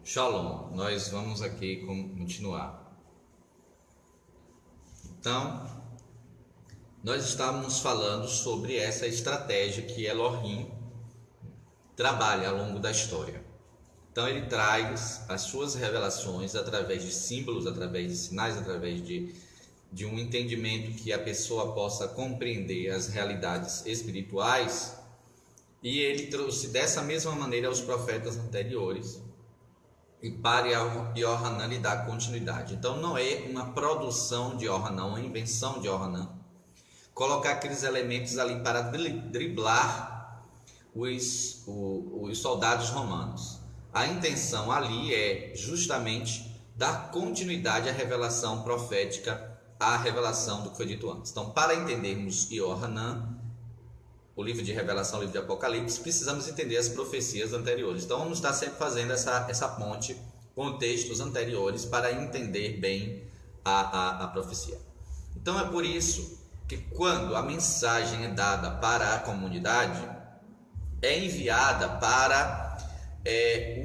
Shalom, nós vamos aqui continuar. Então, nós estávamos falando sobre essa estratégia que Elohim trabalha ao longo da história. Então, ele traz as suas revelações através de símbolos, através de sinais, através de um entendimento que a pessoa possa compreender as realidades espirituais. E ele trouxe dessa mesma maneira aos profetas anteriores. E para Yohanan lhe dar continuidade. Então não é uma produção de Yohanan, uma invenção de Yohanan. Colocar aqueles elementos ali para driblar os soldados romanos. A intenção ali é justamente dar continuidade à revelação profética, à revelação do que foi dito antes. Então, para entendermos Yohanan, o livro de Revelação, o livro de Apocalipse, precisamos entender as profecias anteriores. Então vamos estar sempre fazendo essa ponte com textos anteriores para entender bem a profecia. Então é por isso que quando a mensagem é dada para a comunidade, é enviada para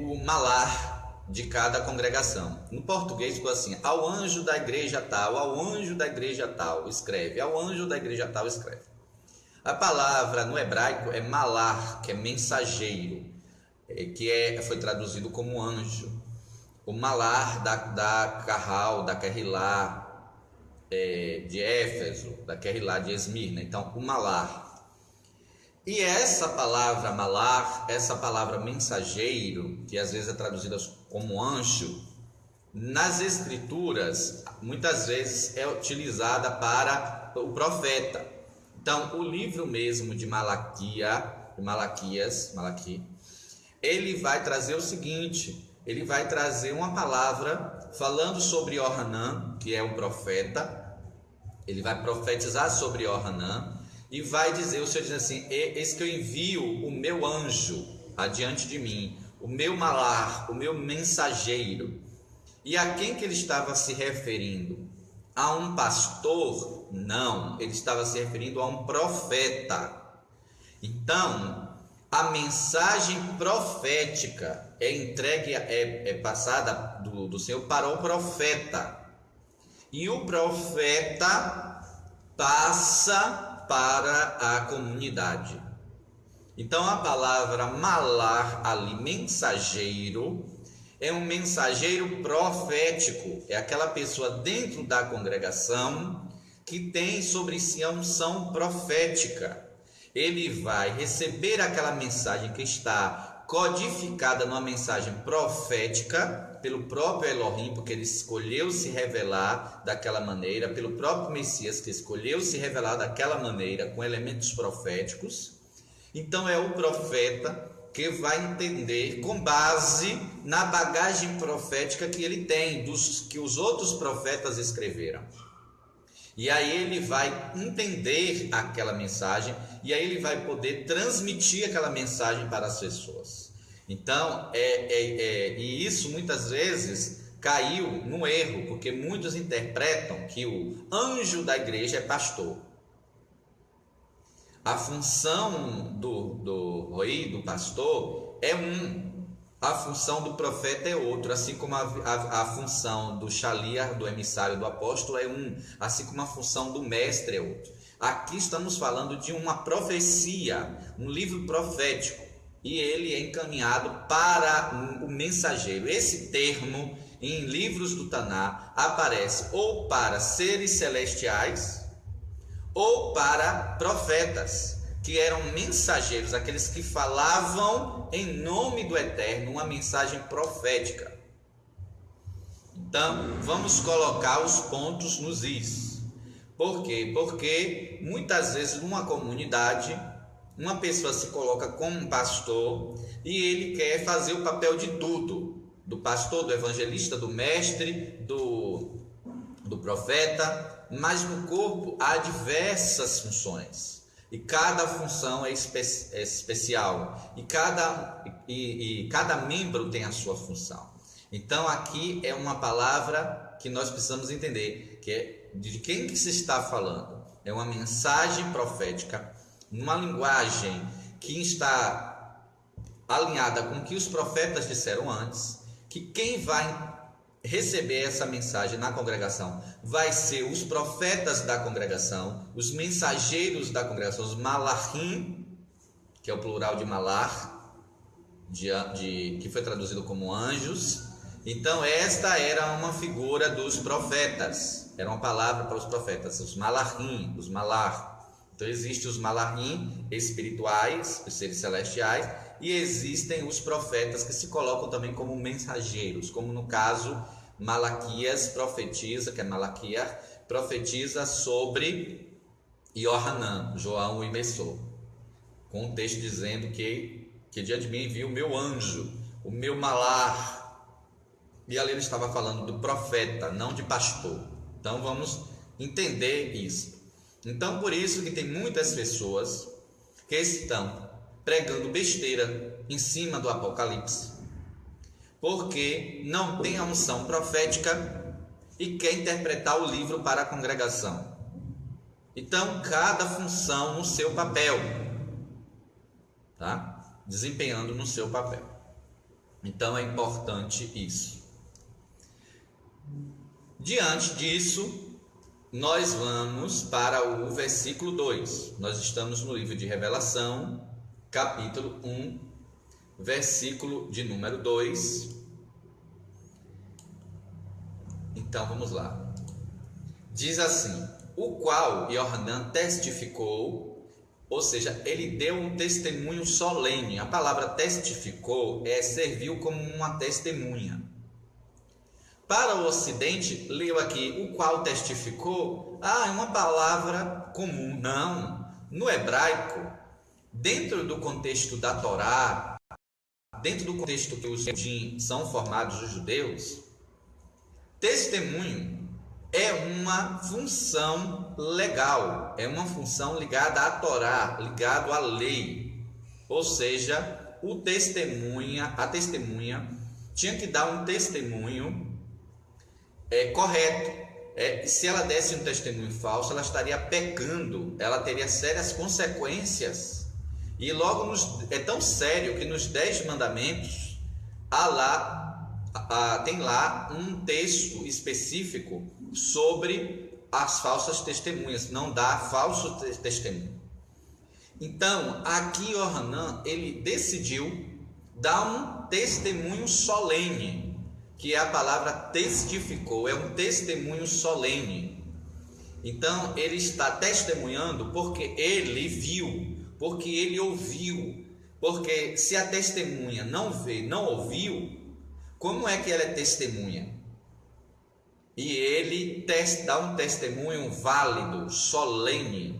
o malar de cada congregação. No português ficou assim: ao anjo da igreja tal, ao anjo da igreja tal, escreve, ao anjo da igreja tal, escreve. A palavra no hebraico é malar, que é mensageiro, que foi traduzido como anjo. O malar da Carral, da Querrilá de Éfeso, da Querrilá de Esmirna. Então, o malar. E essa palavra malar, essa palavra mensageiro, que às vezes é traduzida como anjo, nas escrituras, muitas vezes é utilizada para o profeta. Então, o livro mesmo de Malaquias, ele vai trazer o seguinte: ele vai trazer uma palavra falando sobre Yohanan, que é um profeta. Ele vai profetizar sobre Yohanan e vai dizer, o Senhor diz assim: eis que eu envio o meu anjo adiante de mim, o meu malar, o meu mensageiro. E a quem que ele estava se referindo? A um pastor? Não, ele estava se referindo a um profeta. Então, a mensagem profética é entregue, é passada do Senhor para o profeta. E o profeta passa para a comunidade. Então, a palavra malar ali, mensageiro, é um mensageiro profético. É aquela pessoa dentro da congregação que tem sobre si a unção profética. Ele vai receber aquela mensagem que está codificada numa mensagem profética pelo próprio Elohim, porque ele escolheu se revelar daquela maneira, pelo próprio Messias, que escolheu se revelar daquela maneira, com elementos proféticos. Então é o profeta que vai entender com base na bagagem profética que ele tem, que os outros profetas escreveram. E aí ele vai entender aquela mensagem, e aí ele vai poder transmitir aquela mensagem para as pessoas. Então, e isso muitas vezes caiu no erro, porque muitos interpretam que o anjo da igreja é pastor. A função do pastor é a função do profeta é outro, assim como a função do shaliach, do emissário, do apóstolo é assim como a função do mestre é outro. Aqui estamos falando de uma profecia, um livro profético, e ele é encaminhado para o mensageiro. Esse termo em livros do Taná aparece ou para seres celestiais ou para profetas, que eram mensageiros, aqueles que falavam em nome do Eterno, uma mensagem profética. Então, vamos colocar os pontos nos is. Por quê? Porque muitas vezes numa comunidade, uma pessoa se coloca como um pastor e ele quer fazer o papel de tudo, do pastor, do evangelista, do mestre, do profeta, mas no corpo há diversas funções. E cada função é especial. E cada membro tem a sua função. Então aqui é uma palavra que nós precisamos entender, que é de quem que se está falando. É uma mensagem profética, numa linguagem que está alinhada com o que os profetas disseram antes, que quem vai receber essa mensagem na congregação vai ser os profetas da congregação, os mensageiros da congregação, os malachim, que é o plural de malar, que foi traduzido como anjos. Então esta era uma figura dos profetas, era uma palavra para os profetas, os malachim, os malar. Então existem os malachim espirituais, os seres celestiais, e existem os profetas que se colocam também como mensageiros, como no caso Malaquias profetiza, que é Malaquias, profetiza sobre Yohanan, João e Messô, com um texto dizendo que diante de mim viu o meu anjo, o meu malar, e ali ele estava falando do profeta, não de pastor. Então vamos entender isso. Então por isso que tem muitas pessoas que estão pregando besteira em cima do Apocalipse, porque não tem a unção profética e quer interpretar o livro para a congregação. Então cada função no seu papel, tá? Desempenhando no seu papel. Então é importante isso. Diante disso, nós vamos para o versículo 2. Nós estamos no livro de Revelação, capítulo 1, versículo de número 2. Então vamos lá. Diz assim: o qual Yohanan testificou, ou seja, ele deu um testemunho solene. A palavra testificou serviu como uma testemunha. Para o Ocidente, leu aqui o qual testificou. É uma palavra comum. Não. No hebraico, dentro do contexto da Torá, dentro do contexto que os judeus são formados, os judeus, testemunho é uma função legal, é uma função ligada à Torá, ligado à lei. Ou seja, a testemunha tinha que dar um testemunho correto. Se ela desse um testemunho falso, ela estaria pecando, ela teria sérias consequências. E logo é tão sério que nos 10 mandamentos tem lá um texto específico sobre as falsas testemunhas, não dá falso testemunho. Então aqui Yohanan, ele decidiu dar um testemunho solene, que é a palavra testificou, é um testemunho solene. Então ele está testemunhando porque ele viu, porque ele ouviu. Porque se a testemunha não vê, não ouviu, como é que ela é testemunha? E ele dá um testemunho válido, solene,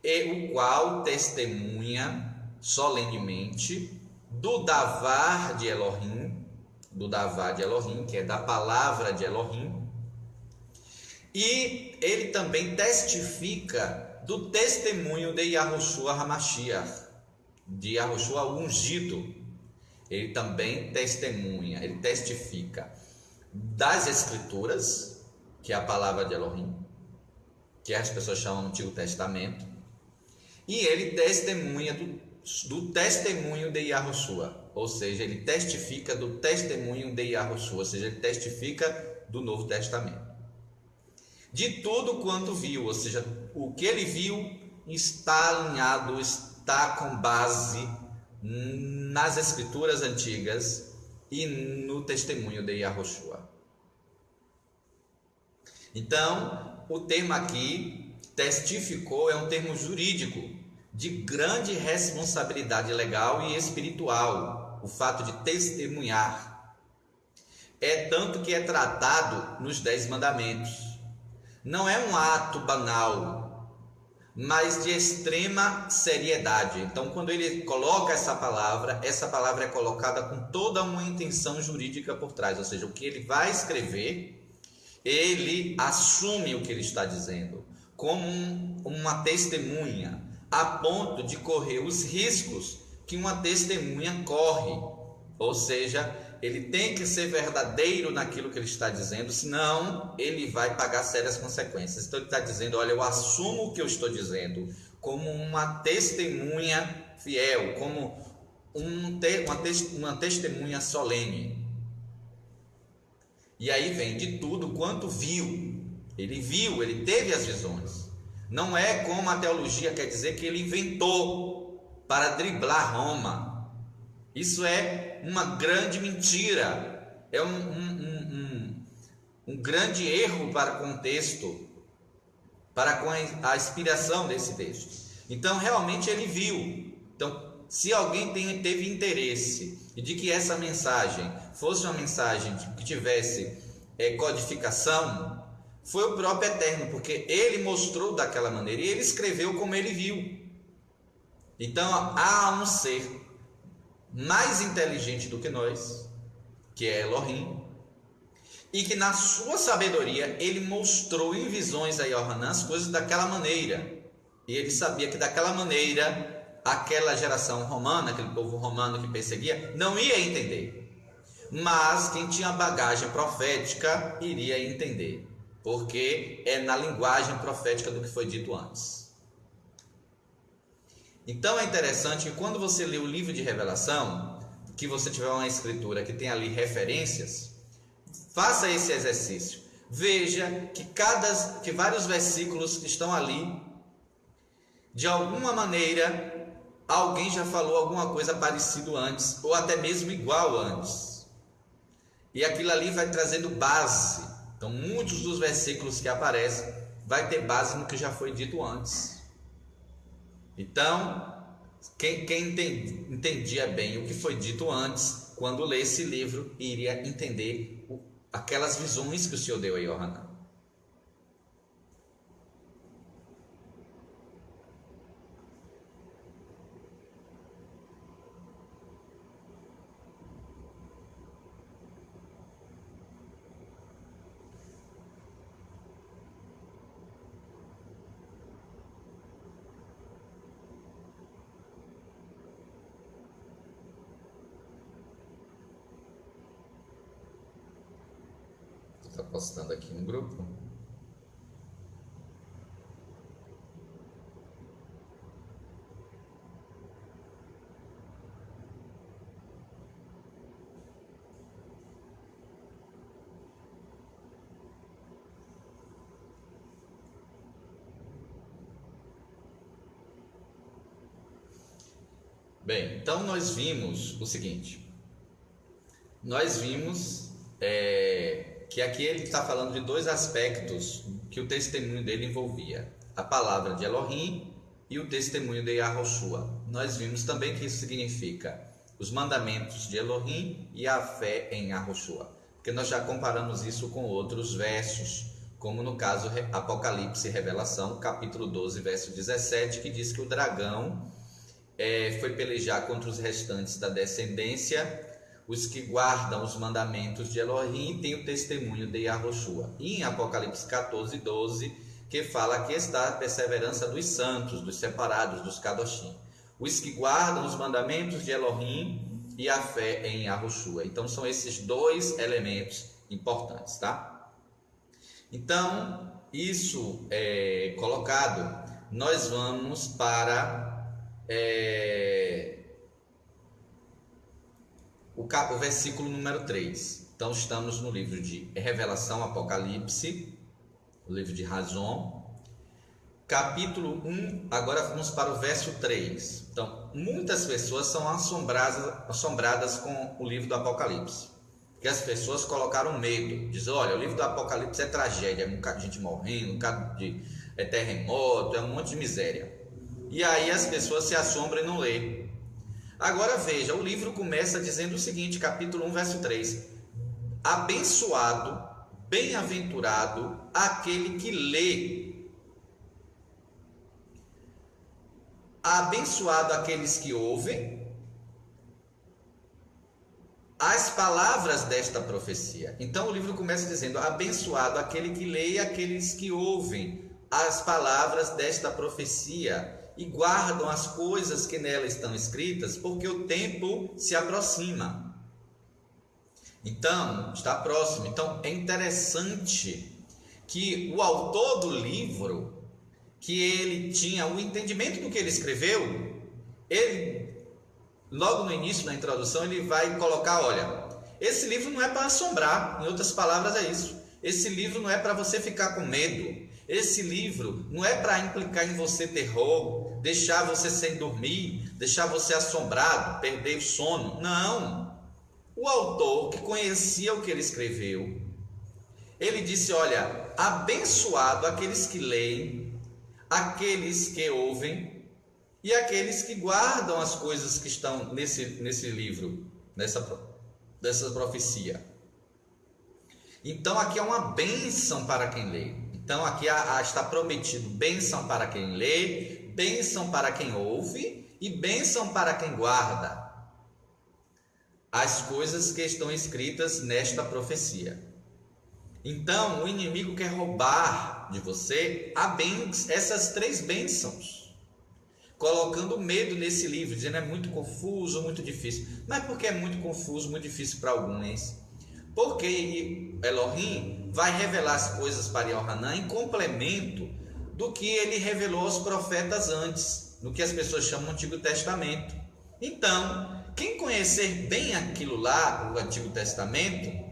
e o qual testemunha solenemente do Davar de Elohim, que é da palavra de Elohim, e ele também testifica do testemunho de Yahushua HaMashiach, de Yahushua ungido. Ele também testemunha, ele testifica das Escrituras, que é a palavra de Elohim, que as pessoas chamam no Antigo Testamento, e ele testemunha do testemunho de Yahushua. Ou seja, ele testifica do testemunho de Yahushua, ou seja, ele testifica do Novo Testamento. De tudo quanto viu, ou seja, o que ele viu está alinhado, está com base nas Escrituras antigas e no testemunho de Yahushua. Então, o termo aqui, testificou, é um termo jurídico de grande responsabilidade legal e espiritual. O fato de testemunhar é tanto que é tratado nos 10 mandamentos. Não é um ato banal, mas de extrema seriedade. Então, quando ele coloca essa palavra é colocada com toda uma intenção jurídica por trás. Ou seja, o que ele vai escrever, ele assume o que ele está dizendo como uma testemunha, a ponto de correr os riscos que uma testemunha corre. Ou seja, ele tem que ser verdadeiro naquilo que ele está dizendo, senão ele vai pagar sérias consequências. Então ele está dizendo, olha, eu assumo o que eu estou dizendo como uma testemunha fiel, como uma testemunha solene. E aí vem de tudo quanto viu. Ele teve as visões. Não é como a teologia quer dizer que ele inventou para driblar Roma. Isso é uma grande mentira. É um grande erro para o contexto, para com a inspiração desse texto. Então, realmente ele viu. Então, se alguém teve interesse de que essa mensagem fosse uma mensagem que tivesse codificação, foi o próprio Eterno, porque ele mostrou daquela maneira e ele escreveu como ele viu. Então, há um ser mais inteligente do que nós, que é Elohim, e que na sua sabedoria ele mostrou em visões a Yohanan as coisas daquela maneira. E ele sabia que daquela maneira aquela geração romana, aquele povo romano que perseguia, não ia entender. Mas quem tinha bagagem profética iria entender, porque é na linguagem profética do que foi dito antes. Então é interessante que quando você lê o livro de Revelação, que você tiver uma escritura que tem ali referências, faça esse exercício. Veja que vários versículos que estão ali, de alguma maneira, alguém já falou alguma coisa parecida antes, ou até mesmo igual antes. E aquilo ali vai trazendo base. Então, muitos dos versículos que aparecem vai ter base no que já foi dito antes. Então, quem entendia bem o que foi dito antes, quando lê esse livro, iria entender aquelas visões que o Senhor deu a Yohanan. Está postando aqui no grupo. Bem, então nós vimos o seguinte. Nós vimos que aqui ele está falando de dois aspectos que o testemunho dele envolvia: a palavra de Elohim e o testemunho de Yahushua. Nós vimos também que isso significa os mandamentos de Elohim e a fé em Yahushua, porque nós já comparamos isso com outros versos, como no caso Apocalipse e Revelação, capítulo 12, verso 17, que diz que o dragão foi pelejar contra os restantes da descendência, os que guardam os mandamentos de Elohim, têm o testemunho de Yahushua. E em Apocalipse 14, 12, que fala que está a perseverança dos santos, dos separados, dos Kadoshim. Os que guardam os mandamentos de Elohim e a fé em Yahushua. Então são esses dois elementos importantes, tá? Então, isso colocado, nós vamos para o versículo número 3. Então estamos no livro de Revelação, Apocalipse, o livro de Razon, capítulo 1, agora vamos para o verso 3. Então, muitas pessoas são assombradas com o livro do Apocalipse, porque as pessoas colocaram medo, dizem: olha, o livro do Apocalipse é tragédia, é um bocado de gente morrendo, um bocado de terremoto, é um monte de miséria. E aí as pessoas se assombram e não lêem. Agora veja, o livro começa dizendo o seguinte, capítulo 1, verso 3: abençoado, bem-aventurado aquele que lê. Abençoado aqueles que ouvem as palavras desta profecia. Então o livro começa dizendo: abençoado aquele que lê e aqueles que ouvem as palavras desta profecia e guardam as coisas que nela estão escritas, porque o tempo se aproxima. Então, está próximo. Então, é interessante que o autor do livro, que ele tinha o entendimento do que ele escreveu, ele, logo no início, na introdução, ele vai colocar: olha, Esse livro não é para assombrar, em outras palavras é isso. Esse livro não é para você ficar com medo. Esse livro não é para implicar em você terror, deixar você sem dormir, deixar você assombrado, perder o sono. Não. O autor, que conhecia o que ele escreveu, ele disse, olha, abençoado aqueles que leem, aqueles que ouvem e aqueles que guardam as coisas que estão nesse livro, dessa profecia. Então aqui é uma bênção para quem lê. Então aqui está prometido bênção para quem lê, bênção para quem ouve e bênção para quem guarda as coisas que estão escritas nesta profecia. Então o inimigo quer roubar de você essas 3 bênçãos, colocando medo nesse livro, dizendo é muito confuso, muito difícil. Mas por que é muito confuso, muito difícil para alguns? Porque Elohim vai revelar as coisas para Yohanan em complemento do que ele revelou aos profetas antes, no que as pessoas chamam de Antigo Testamento. Então, quem conhecer bem aquilo lá, o Antigo Testamento,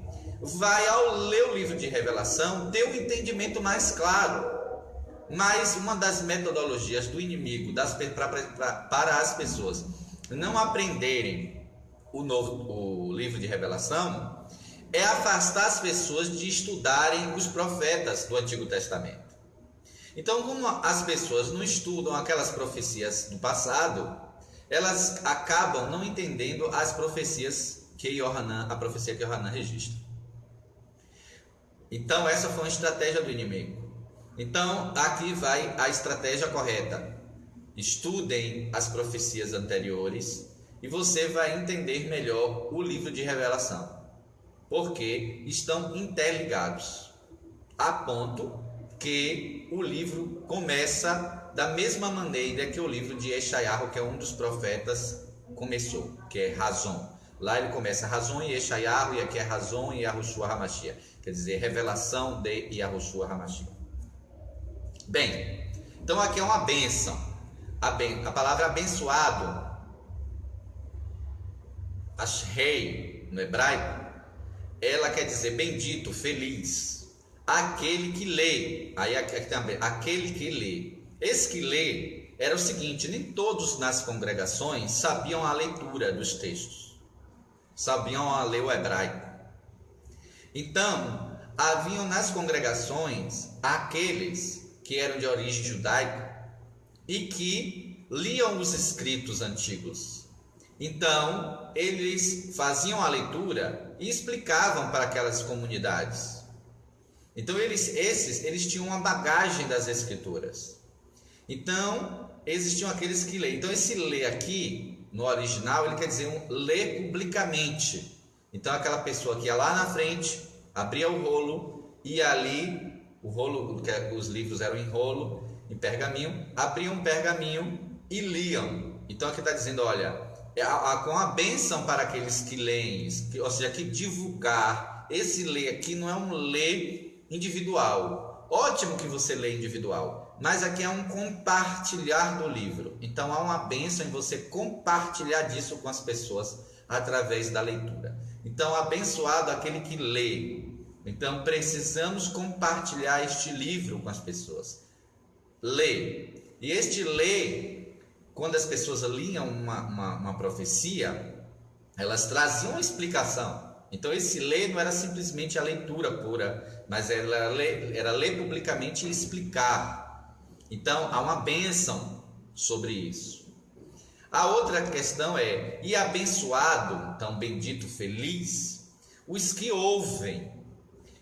vai, ao ler o livro de Revelação, ter um entendimento mais claro. Mas uma das metodologias do inimigo para as pessoas não aprenderem o livro de Revelação é afastar as pessoas de estudarem os profetas do Antigo Testamento. Então, como as pessoas não estudam aquelas profecias do passado, elas acabam não entendendo as profecias a profecia que Yohanan registra. Então, essa foi uma estratégia do inimigo. Então, aqui vai a estratégia correta. Estudem as profecias anteriores e você vai entender melhor o livro de Revelação, porque estão interligados, a ponto que o livro começa da mesma maneira que o livro de Yeshayahu, que é um dos profetas, começou, que é Razon. Lá ele começa Razon e Yeshayahu, e aqui é Razon e Yahushua HaMashiach, quer dizer, revelação de Yahushua HaMashiach. Bem, então aqui é uma bênção. A palavra abençoado, Ashrei, no hebraico, ela quer dizer bendito, feliz, aquele que lê. Aí aqui também, aquele que lê. Esse que lê era o seguinte: nem todos nas congregações sabiam a leitura dos textos, sabiam ler o hebraico. Então, haviam nas congregações aqueles que eram de origem judaica e que liam os escritos antigos. Então, eles faziam a leitura e explicavam para aquelas comunidades. Então, eles tinham uma bagagem das escrituras. Então, existiam aqueles que leem. Então, esse ler aqui, no original, ele quer dizer ler publicamente. Então, aquela pessoa que ia lá na frente, abria o rolo, e ali, o rolo, os livros eram em rolo, em pergaminho, abriam um pergaminho e liam. Então, aqui está dizendo, olha, com a bênção para aqueles que leem, ou seja, que divulgar. Esse ler aqui não é um ler individual. Ótimo que você lê individual, mas aqui é um compartilhar do livro. Então há uma bênção em você compartilhar disso com as pessoas através da leitura. Então, abençoado aquele que lê. Então precisamos compartilhar este livro com as pessoas. Lê. E este ler, quando as pessoas liam uma profecia, elas traziam uma explicação. Então esse ler não era simplesmente a leitura pura, mas era ler publicamente e explicar. Então há uma bênção sobre isso. A outra questão é, e abençoado, então bendito, feliz, os que ouvem.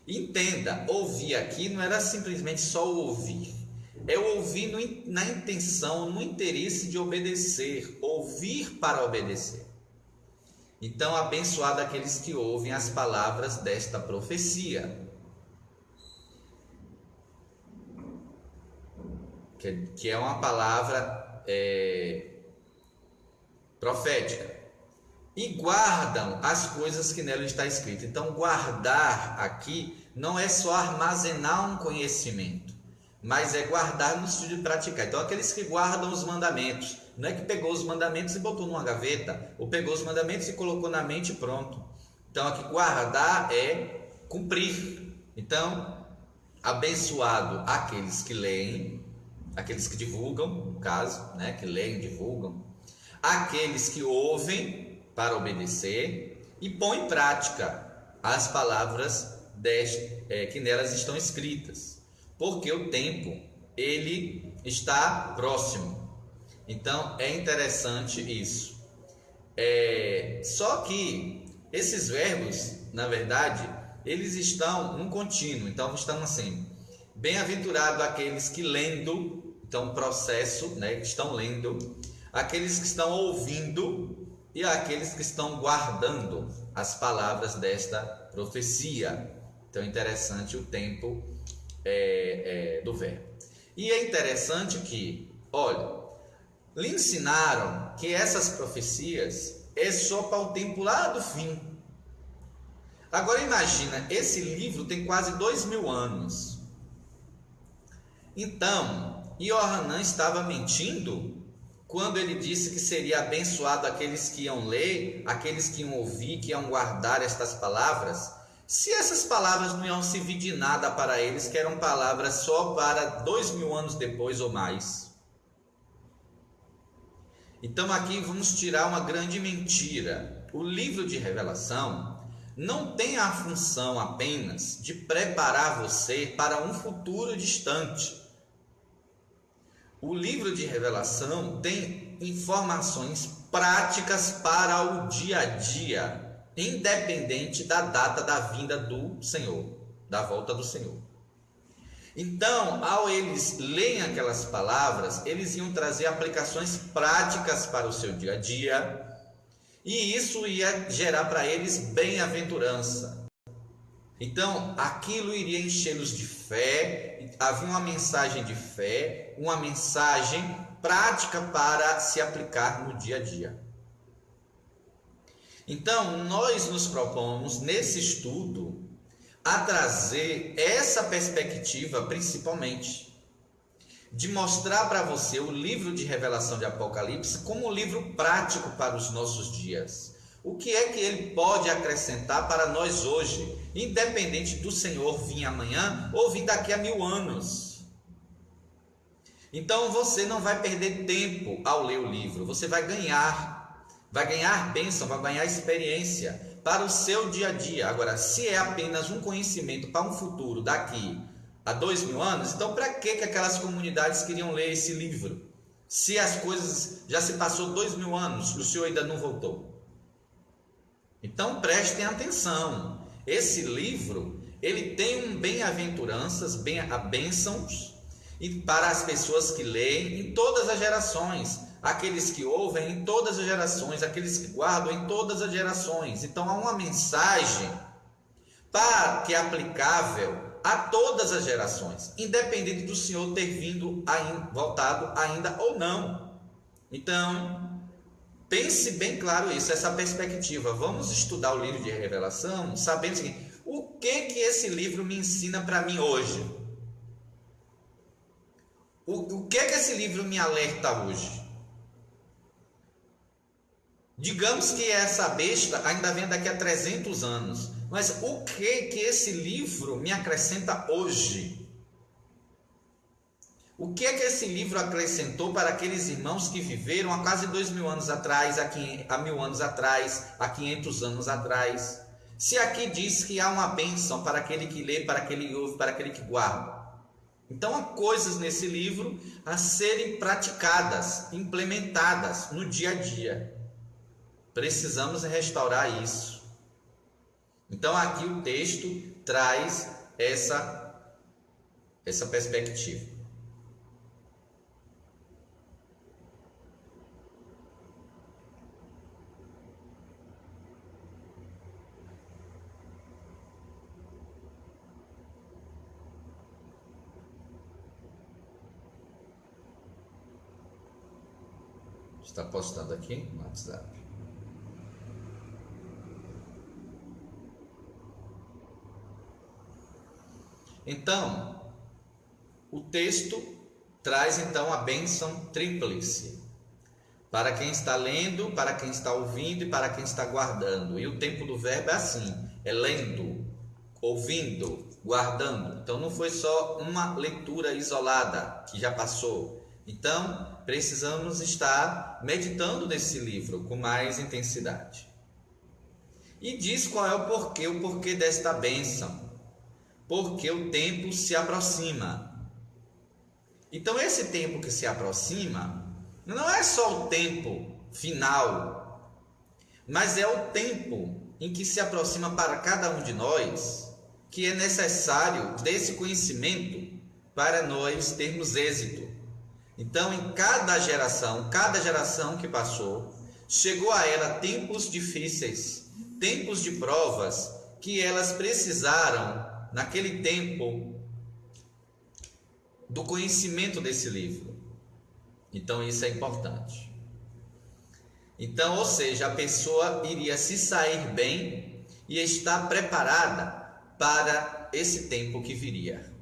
Entenda, ouvir aqui não era simplesmente só ouvir. É ouvir na intenção, no interesse de obedecer, ouvir para obedecer. Então, abençoado aqueles que ouvem as palavras desta profecia. Que é uma palavra profética. E guardam as coisas que nela está escrito. Então, guardar aqui não é só armazenar um conhecimento, mas é guardar no sentido de praticar. Então, aqueles que guardam os mandamentos, não é que pegou os mandamentos e botou numa gaveta, ou pegou os mandamentos e colocou na mente e pronto. Então, Então, aqui guardar é cumprir. Então, abençoado aqueles que leem, aqueles que divulgam, no caso, né, que leem e divulgam, aqueles que ouvem para obedecer e põem em prática as palavras que nelas estão escritas, porque o tempo ele está próximo. Então é interessante isso. Só que esses verbos, na verdade, eles estão num contínuo. Então estão assim: bem-aventurado aqueles que lendo, então processo, né, que estão lendo, aqueles que estão ouvindo e aqueles que estão guardando as palavras desta profecia. Então é interessante o tempo do verbo. E é interessante que, olha, lhe ensinaram que essas profecias é só para o tempo lá do fim. Agora imagina, esse livro tem quase 2000 anos. Então, Yohanan estava mentindo quando ele disse que seria abençoado aqueles que iam ler, aqueles que iam ouvir, que iam guardar estas palavras, se essas palavras não iam servir de nada para eles, que eram palavras só para 2000 anos depois ou mais. Então aqui vamos tirar uma grande mentira. O livro de Revelação não tem a função apenas de preparar você para um futuro distante. O livro de Revelação tem informações práticas para o dia a dia, independente da data da vinda do Senhor, da volta do Senhor. Então, ao eles lerem aquelas palavras, eles iam trazer aplicações práticas para o seu dia a dia, e isso ia gerar para eles bem-aventurança. Então, aquilo iria enchê-los de fé, havia uma mensagem de fé, uma mensagem prática para se aplicar no dia a dia. Então, nós nos propomos, nesse estudo, a trazer essa perspectiva, principalmente, de mostrar para você o livro de Revelação de Apocalipse como um livro prático para os nossos dias. O que é que ele pode acrescentar para nós hoje, independente do Senhor vir amanhã ou vir daqui a 1000 anos. Então você não vai perder tempo ao ler o livro, você vai ganhar bênção, vai ganhar experiência para o seu dia a dia. Agora, se é apenas um conhecimento para um futuro daqui a 2000 anos, então para que aquelas comunidades queriam ler esse livro? Se as coisas já se passou 2000 anos e o Senhor ainda não voltou. Então prestem atenção, esse livro ele tem um bem-aventuranças, bênçãos para as pessoas que leem em todas as gerações, aqueles que ouvem em todas as gerações, aqueles que guardam em todas as gerações. Então há uma mensagem que é aplicável a todas as gerações, independente do Senhor ter voltado ainda ou não. Então pense bem claro isso, essa perspectiva. Vamos estudar o livro de Revelação, sabendo o seguinte: o que esse livro me ensina para mim hoje? O que esse livro me alerta hoje? Digamos que essa besta ainda vem daqui a 300 anos, mas o que esse livro me acrescenta hoje? O que esse livro acrescentou para aqueles irmãos que viveram há quase 2000 anos atrás, há 1000 anos atrás, há 500 anos atrás? Se aqui diz que há uma bênção para aquele que lê, para aquele que ouve, para aquele que guarda. Então há coisas nesse livro a serem praticadas, implementadas no dia a dia. Precisamos restaurar isso. Então aqui o texto traz essa perspectiva. Está postando aqui no WhatsApp. Então, o texto traz então a bênção tríplice. Para quem está lendo, para quem está ouvindo e para quem está guardando. E o tempo do verbo é assim, é lendo, ouvindo, guardando. Então não foi só uma leitura isolada que já passou. Então precisamos estar meditando nesse livro com mais intensidade. E diz qual é o porquê desta bênção. Porque o tempo se aproxima. Então esse tempo que se aproxima não é só o tempo final, mas é o tempo em que se aproxima para cada um de nós, que é necessário desse conhecimento para nós termos êxito. Então, em cada geração que passou, chegou a ela tempos difíceis, tempos de provas, que elas precisaram, naquele tempo, do conhecimento desse livro. Então isso é importante. Então, ou seja, a pessoa iria se sair bem e estar preparada para esse tempo que viria.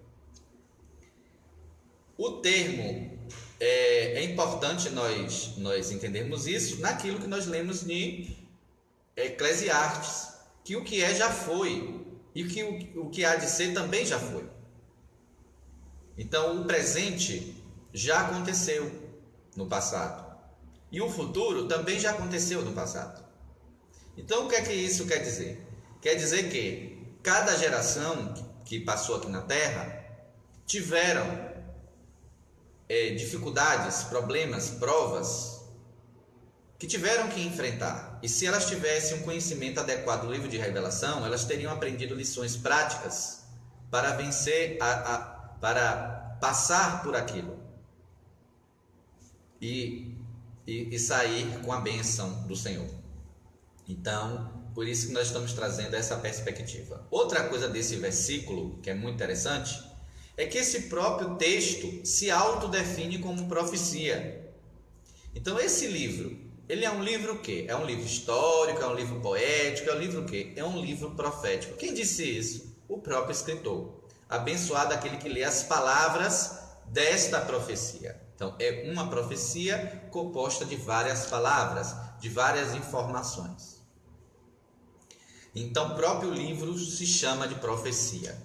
O termo é importante nós entendermos isso naquilo que nós lemos de Eclesiastes, que o que é já foi e que o que há de ser também já foi. Então o presente já aconteceu no passado. E o futuro também já aconteceu no passado. Então o que é que isso quer dizer? Quer dizer que cada geração que passou aqui na Terra tiveram dificuldades, problemas, provas que tiveram que enfrentar. E se elas tivessem um conhecimento adequado do livro de Revelação, elas teriam aprendido lições práticas para vencer, para passar por aquilo. E sair com a bênção do Senhor. Então, por isso que nós estamos trazendo essa perspectiva. Outra coisa desse versículo, que é muito interessante, é que esse próprio texto se autodefine como profecia. Então, esse livro, ele é um livro o quê? É um livro histórico, é um livro poético, é um livro o quê? É um livro profético. Quem disse isso? O próprio escritor. Abençoado aquele que lê as palavras desta profecia. Então, é uma profecia composta de várias palavras, de várias informações. Então, o próprio livro se chama de profecia.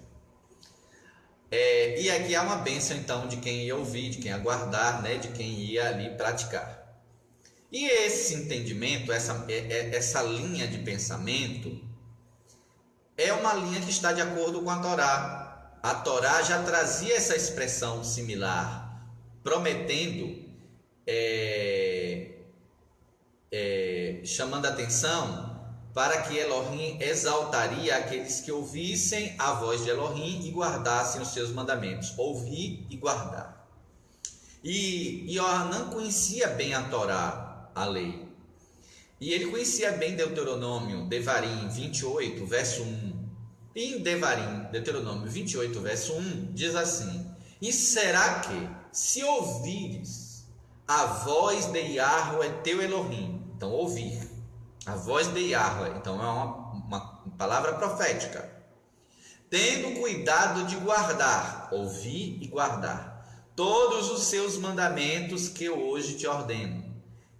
E aqui há uma bênção, então, de quem ia ouvir, de quem ia guardar, né, de quem ia ali praticar. E esse entendimento, essa linha de pensamento, é uma linha que está de acordo com a Torá. A Torá já trazia essa expressão similar, prometendo, chamando a atenção para que Elohim exaltaria aqueles que ouvissem a voz de Elohim e guardassem os seus mandamentos. Ouvir e guardar. E Yohanan conhecia bem a Torá, a lei. E ele conhecia bem Deuteronômio, Devarim 28, verso 1. E em Devarim, Deuteronômio 28, verso 1, diz assim: E será que, se ouvires a voz de Yahweh teu Elohim, então ouvir, a voz de Yahweh, então é uma palavra profética, tendo cuidado de guardar, ouvir e guardar, todos os seus mandamentos que hoje te ordeno,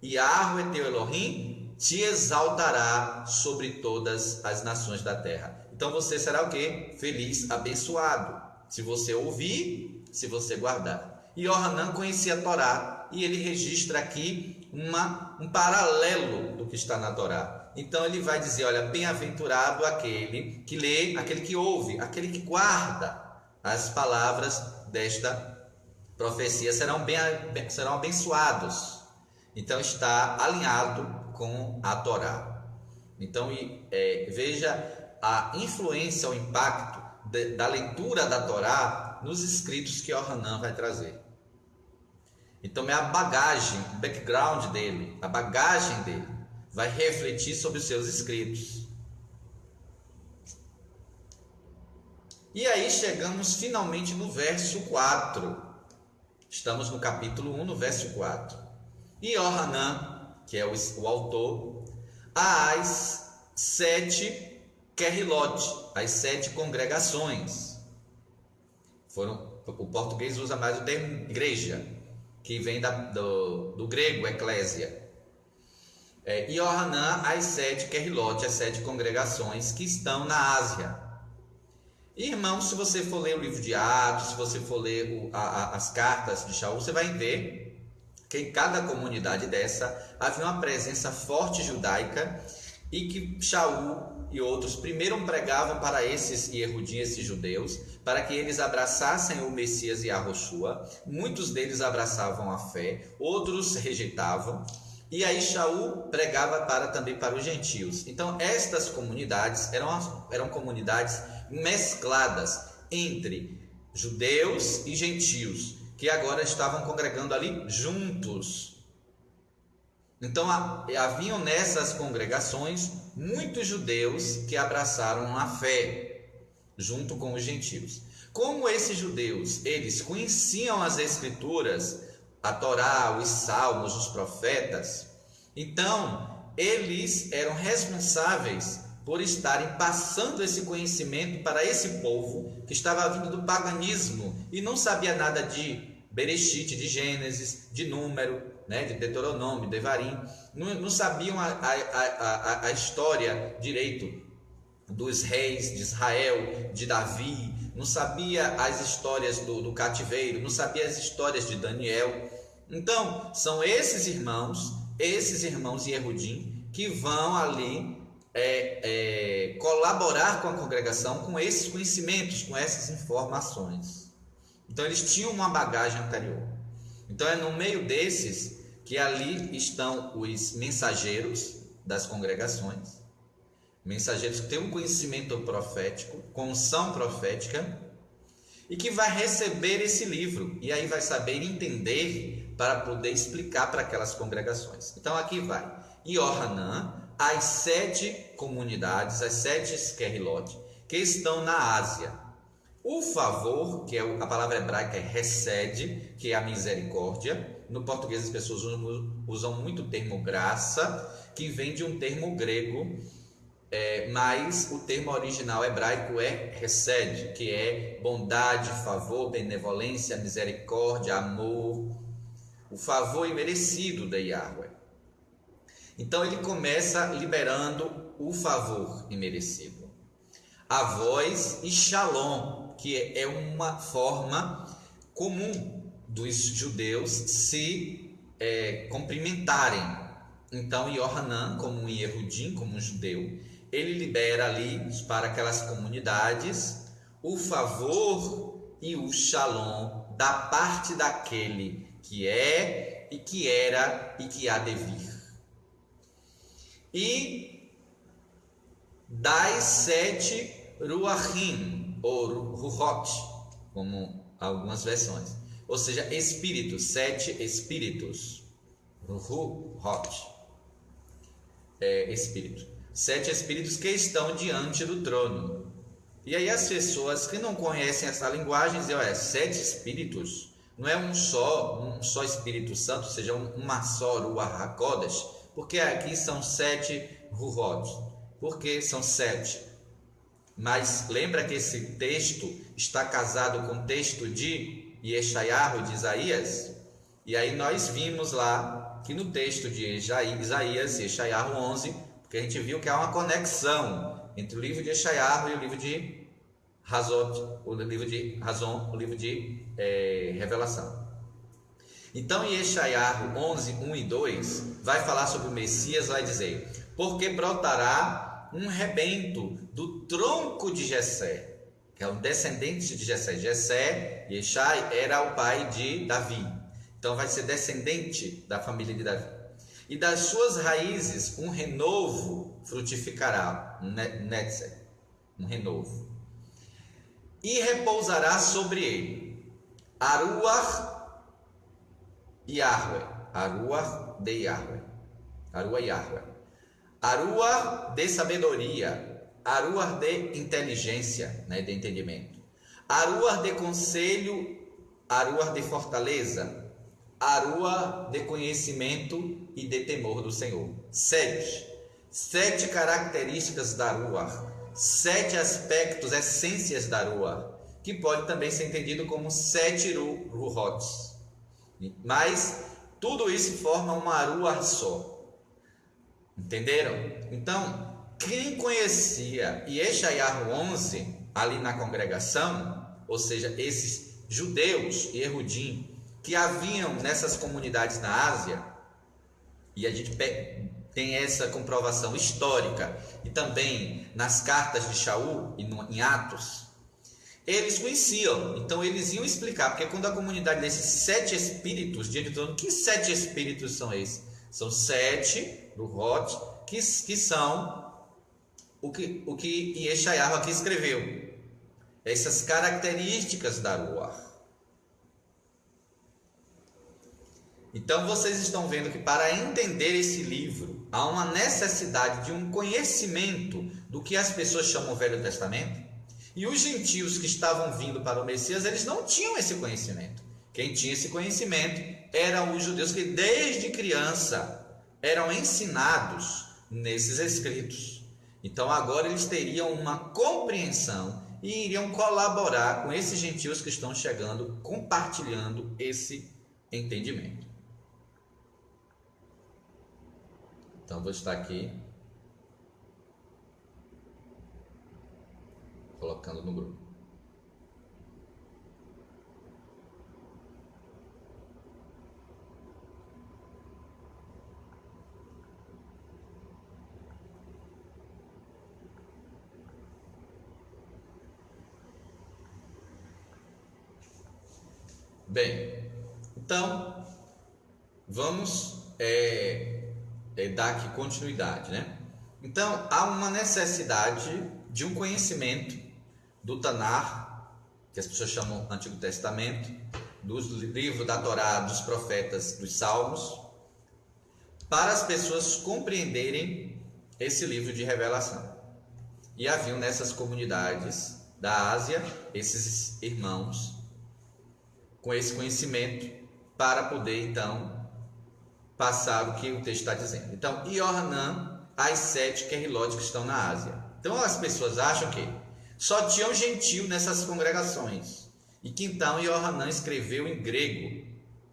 Yahweh teu Elohim te exaltará sobre todas as nações da terra. Então você será o quê? Feliz, abençoado, se você ouvir, se você guardar. E Yohanan conhecia a Torá, e ele registra aqui um paralelo do que está na Torá. Então ele vai dizer, olha, bem-aventurado aquele que lê, aquele que ouve, aquele que guarda as palavras desta profecia, serão abençoados. Então está alinhado com a Torá. Então veja a influência, o impacto da leitura da Torá nos escritos que Yohanan vai trazer. Então é a bagagem, o background dele, a bagagem dele vai refletir sobre os seus escritos. E aí chegamos finalmente no verso 4. Estamos no capítulo 1, no verso 4. E Yohanan, que é o autor, as 7 Querrilot, as 7 congregações. O português usa mais o termo igreja, que vem do grego eclésia. E Yohanan, as 7 Querilot, as 7 congregações que estão na Ásia. Irmãos, se você for ler o livro de Atos, se você for ler as cartas de Shaul, você vai ver que em cada comunidade dessa havia uma presença forte judaica e que Shaul e outros primeiro pregavam para esses Yehudim, esses judeus, para que eles abraçassem o Messias e a Yoshua. Muitos deles abraçavam a fé, outros rejeitavam. E aí Shaul pregava também para os gentios. Então estas comunidades eram comunidades mescladas entre judeus e gentios, que agora estavam congregando ali juntos. Então haviam nessas congregações muitos judeus que abraçaram a fé junto com os gentios. Como esses judeus, eles conheciam as escrituras, a Torá, os salmos, os profetas, então eles eram responsáveis por estarem passando esse conhecimento para esse povo que estava vindo do paganismo e não sabia nada de Bereshit, de Gênesis, de Número, de Deuteronômio, de Devarim, não sabiam a história direito dos reis de Israel, de Davi, não sabia as histórias do cativeiro, não sabia as histórias de Daniel. Então, são esses irmãos Yehudim, que vão ali colaborar com a congregação com esses conhecimentos, com essas informações. Então, eles tinham uma bagagem anterior. Então, é no meio desses que ali estão os mensageiros das congregações, mensageiros que têm um conhecimento profético, com unção profética, e que vai receber esse livro, e aí vai saber entender para poder explicar para aquelas congregações. Então aqui vai Yohanan, as 7 comunidades, as 7 Querilot, que estão na Ásia. O favor, que é a palavra hebraica é hesed, que é a misericórdia. No português as pessoas usam muito o termo graça, que vem de um termo grego, mas o termo original hebraico é hesed, que é bondade, favor, benevolência, misericórdia, amor, o favor imerecido de Yahweh. Então ele começa liberando o favor imerecido. A voz e shalom, que é uma forma comum dos judeus se cumprimentarem. Então Yohanan, como um Yehudim, como um judeu, ele libera ali para aquelas comunidades o favor e o shalom da parte daquele que é e que era e que há de vir. E das 7 Ruachim, ou Ruhot, como algumas versões, ou seja, espíritos, 7 espíritos, Ruhot, espírito, 7 espíritos que estão diante do trono. E aí as pessoas que não conhecem essa linguagem dizem, 7 espíritos, não é um só Espírito Santo, ou seja, uma só Ruach HaKodesh, porque aqui são 7 Ruhot, porque são 7. Mas lembra que esse texto está casado com o texto de Yeshayahu, de Isaías? E aí nós vimos lá que no texto de Isaías, Yeshayahu 11, porque a gente viu que há uma conexão entre o livro de Yeshayahu e o livro de Hazot, o livro de Razon, o livro de Revelação. Então em Yeshayahu 11, 1 e 2, vai falar sobre o Messias, vai dizer: porque brotará um rebento do tronco de Jessé, que é um descendente de Jessé. Jessé, Yeshai, era o pai de Davi. Então vai ser descendente da família de Davi. E das suas raízes um renovo frutificará, um renovo. E repousará sobre ele Aruach Yahweh, Aruach de Yahweh, Aruach Yahweh, Aruach de sabedoria, Aruach de inteligência, de entendimento, Aruach de conselho, Aruach de fortaleza, Aruach de conhecimento e de temor do Senhor. 7 características da Aruach, 7 aspectos, essências da Aruach, que pode também ser entendido como 7 Ruhots. Mas tudo isso forma uma Aruach só. Entenderam? Então, quem conhecia Yeshayahu 11 ali na congregação, ou seja, esses judeus e Erudim que haviam nessas comunidades na Ásia, e a gente tem essa comprovação histórica e também nas cartas de Shaul e em Atos, eles conheciam, então eles iam explicar, porque quando a comunidade desses 7 espíritos, diante de todo, que 7 espíritos são esses? São 7 do Hot, que são o que Yeshayahu aqui escreveu, essas características da Ruach. Então vocês estão vendo que para entender esse livro há uma necessidade de um conhecimento do que as pessoas chamam o Velho Testamento, e os gentios que estavam vindo para o Messias, eles não tinham esse conhecimento. Quem tinha esse conhecimento eram os judeus que desde criança eram ensinados nesses escritos. Então agora eles teriam uma compreensão e iriam colaborar com esses gentios que estão chegando, compartilhando esse entendimento. Então vou estar aqui colocando no grupo. Bem, então vamos dar aqui continuidade, né? Então há uma necessidade de um conhecimento do Tanar, que as pessoas chamam Antigo Testamento, dos livros da Torá, dos profetas, dos Salmos, para as pessoas compreenderem esse livro de revelação. E haviam nessas comunidades da Ásia esses irmãos com esse conhecimento para poder então passar o que o texto está dizendo. Então, Yohanan, as 7 Querrilot que estão na Ásia. Então as pessoas acham que só tinham gentio nessas congregações, e que então Yohanan escreveu em grego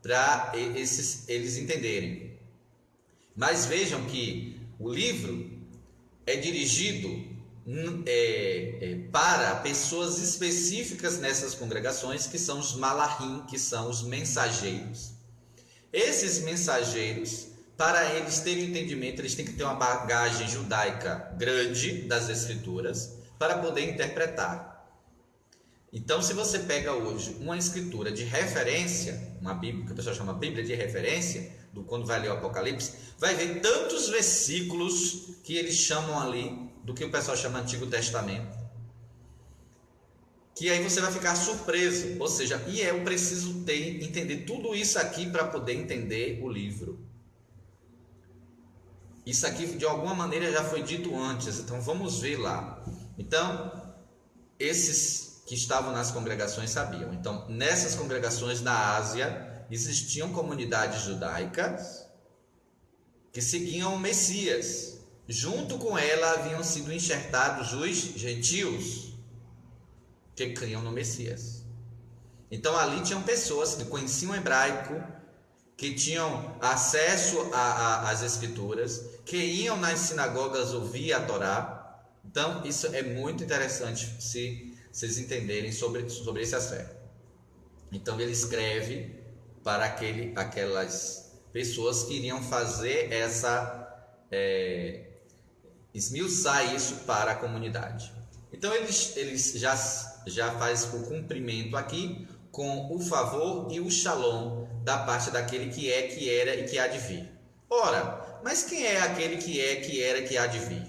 para eles entenderem. Mas vejam que o livro é dirigido para pessoas específicas nessas congregações, que são os malahim, que são os mensageiros. Esses mensageiros, para eles terem entendimento, eles têm que ter uma bagagem judaica grande das escrituras para poder interpretar. Então, se você pega hoje uma escritura de referência, uma Bíblia, que o pessoal chama Bíblia de referência, quando vai ler o Apocalipse, vai ver tantos versículos que eles chamam ali do que o pessoal chama Antigo Testamento, que aí você vai ficar surpreso. Ou seja, eu preciso entender tudo isso aqui para poder entender o livro. Isso aqui de alguma maneira já foi dito antes, então vamos ver lá. Então, esses que estavam nas congregações sabiam. Então, nessas congregações da Ásia existiam comunidades judaicas que seguiam o Messias. Junto com ela haviam sido enxertados os gentios que criam no Messias. Então ali tinham pessoas que conheciam hebraico, que tinham acesso às escrituras, que iam nas sinagogas ouvir a Torá. Então isso é muito interessante se vocês entenderem sobre esse aspecto. Então ele escreve para aquelas pessoas que iriam fazer esmiuçar isso para a comunidade. Então eles já faz o cumprimento aqui com o favor e o shalom da parte daquele que é, que era e que há de vir. Ora, mas quem é aquele que é, que era e que há de vir?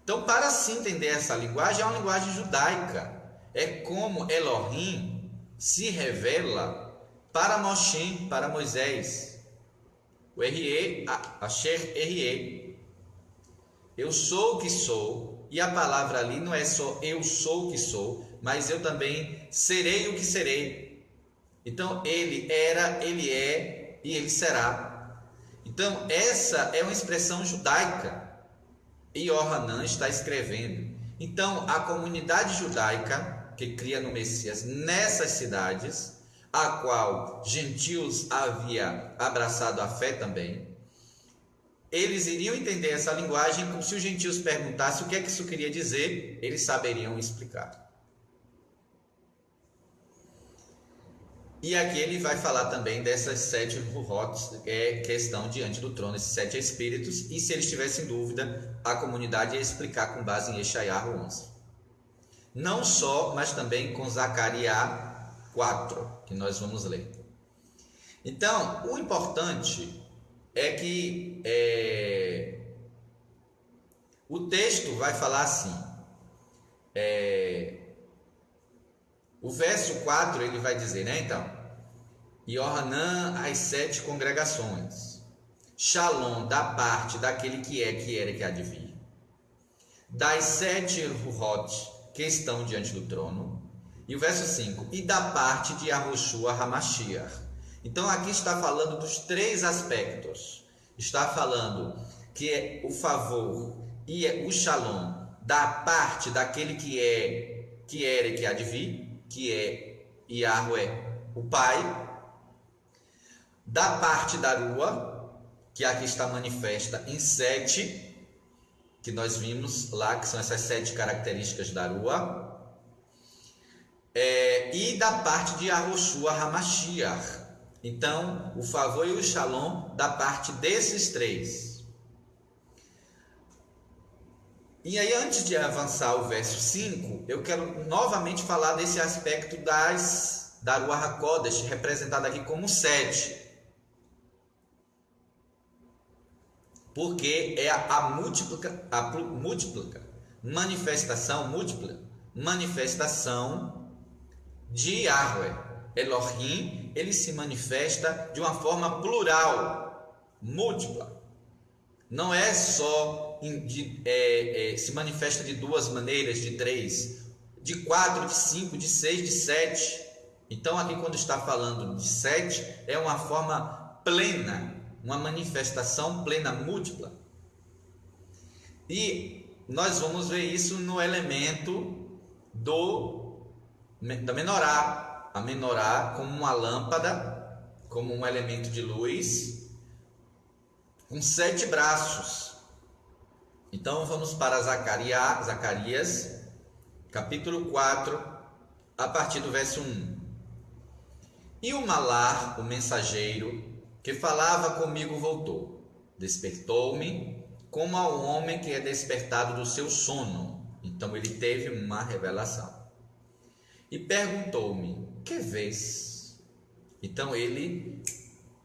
Então, para se entender essa linguagem, é uma linguagem judaica. É como Elohim se revela para Moshe, para Moisés. O R-E, Asher R-E. Eu sou o que sou, e a palavra ali não é só eu sou o que sou, mas eu também serei o que serei. Então ele era, ele é e ele será. Então essa é uma expressão judaica, e Yohanan está escrevendo. Então a comunidade judaica que cria no Messias nessas cidades, a qual gentios havia abraçado a fé também, eles iriam entender essa linguagem, como se os gentios perguntassem o que é que isso queria dizer, eles saberiam explicar. E aqui ele vai falar também dessas 7 ruhots, que estão diante do trono, esses 7 espíritos, e se eles tivessem dúvida, a comunidade ia explicar com base em Yeshayahu 11. Não só, mas também com Zacarias 4, que nós vamos ler. Então, o importante é que o texto vai falar assim, o verso 4 ele vai dizer, né, então, Yohanan às 7 congregações, Shalom da parte daquele que é, que era e que há de vir, das 7 ruhot que estão diante do trono, e o verso 5, e da parte de Yahushua HaMashiach. Então aqui está falando dos 3 aspectos, está falando que é o favor e o Shalom da parte daquele que é, que era e que há de vir, que é Yahweh, o Pai, da parte da Rua, que aqui está manifesta em 7, que nós vimos lá, que são essas 7 características da Rua, e da parte de Yahushua HaMashiach. Então, o favor e o Shalom da parte desses 3. E aí, antes de avançar o verso 5, eu quero novamente falar desse aspecto da Ruach HaKodesh, representada aqui como 7. Porque é a múltipla manifestação de Yahweh. Elohim, ele se manifesta de uma forma plural, múltipla. Não é só se manifesta de 2 maneiras, de 3, de 4, de 5, de 6, de 7. Então aqui quando está falando de 7, é uma forma plena, uma manifestação plena, múltipla. E nós vamos ver isso no elemento da menorá. A menorá como uma lâmpada, como um elemento de luz, com 7 braços. Então vamos para Zacarias, capítulo 4, a partir do verso 1. E o Malar, o mensageiro, que falava comigo, voltou. Despertou-me, como ao homem que é despertado do seu sono. Então ele teve uma revelação. E perguntou-me, que vês? Então ele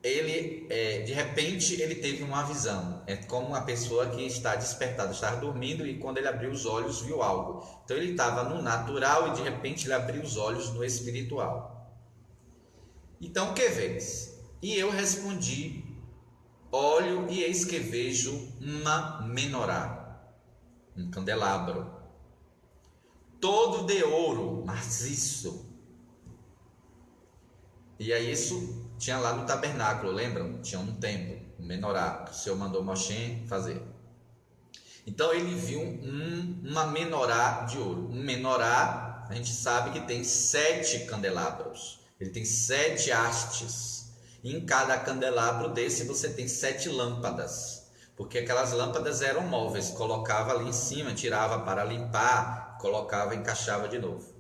de repente ele teve uma visão. É como uma pessoa que está despertada, está dormindo e quando ele abriu os olhos viu algo. Então ele estava no natural e de repente ele abriu os olhos no espiritual. Então, que vês? E eu respondi, olho e eis que vejo uma menorá, um candelabro, todo de ouro maciço. E aí isso tinha lá no tabernáculo, lembram? Tinha um templo, um menorá, que o Senhor mandou Moshe fazer. Então ele viu uma menorá de ouro. Um menorá, a gente sabe que tem 7 candelabros. Ele tem 7 hastes. E em cada candelabro desse você tem 7 lâmpadas. Porque aquelas lâmpadas eram móveis. Colocava ali em cima, tirava para limpar, colocava, encaixava de novo.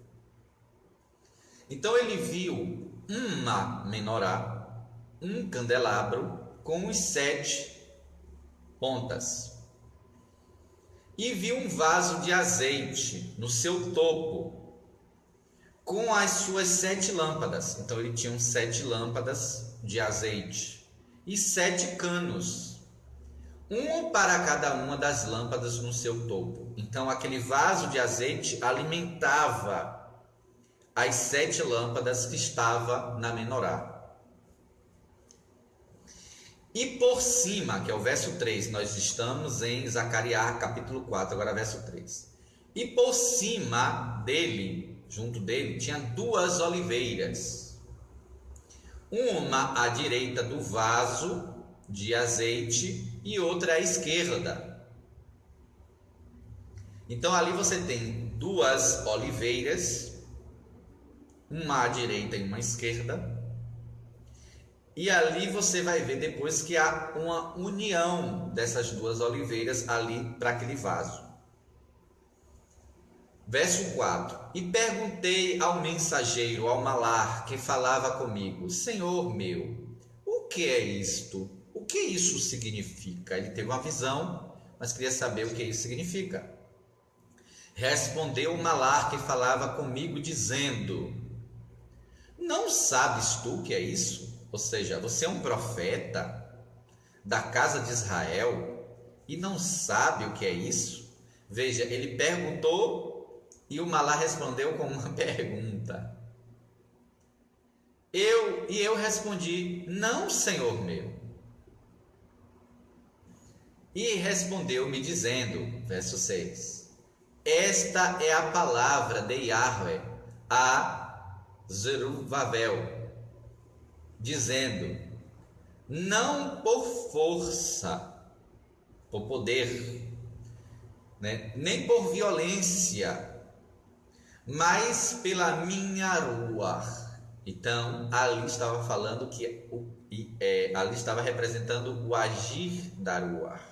Então ele viu uma menorá, um candelabro com os 7 pontas. E viu um vaso de azeite no seu topo, com as suas 7 lâmpadas. Então ele tinha 7 lâmpadas de azeite e 7 canos, um para cada uma das lâmpadas no seu topo. Então aquele vaso de azeite alimentava as 7 lâmpadas que estava na menorá. E por cima, que é o verso 3, nós estamos em Zacarias capítulo 4, agora verso 3. E por cima dele, junto dele, tinha 2 oliveiras. Uma à direita do vaso de azeite e outra à esquerda. Então ali você tem 2 oliveiras, uma à direita e uma à esquerda, E ali você vai ver depois que há uma união dessas duas oliveiras ali para aquele vaso. Verso 4: E perguntei ao mensageiro, ao malar, que falava comigo: Senhor meu, o que é isto? O que isso significa? Ele teve uma visão, mas queria saber o que isso significa. Respondeu o malar que falava comigo, dizendo: Não sabes tu o que é isso? Ou seja, você é um profeta da casa de Israel e não sabe o que é isso? Veja, ele perguntou e o malar respondeu com uma pergunta. Eu respondi: Não, senhor meu. E respondeu-me dizendo, verso 6: Esta é a palavra de Yahweh a Zerubabel, dizendo: Não por força, por poder, né, nem por violência, mas pela minha ruach. Então, ali estava falando que ali estava representando o agir da ruach.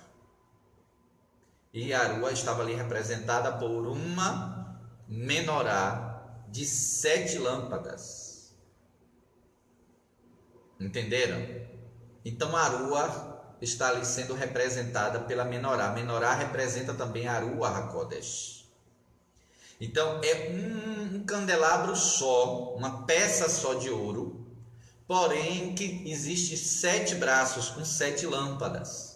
E a ruach estava ali representada por uma menorá de 7 lâmpadas. Entenderam? Então, a ruach está ali sendo representada pela menorá. A menorá representa também a ruach HaKodesh. Então, é um candelabro só, uma peça só de ouro, porém que existe 7 braços com 7 lâmpadas.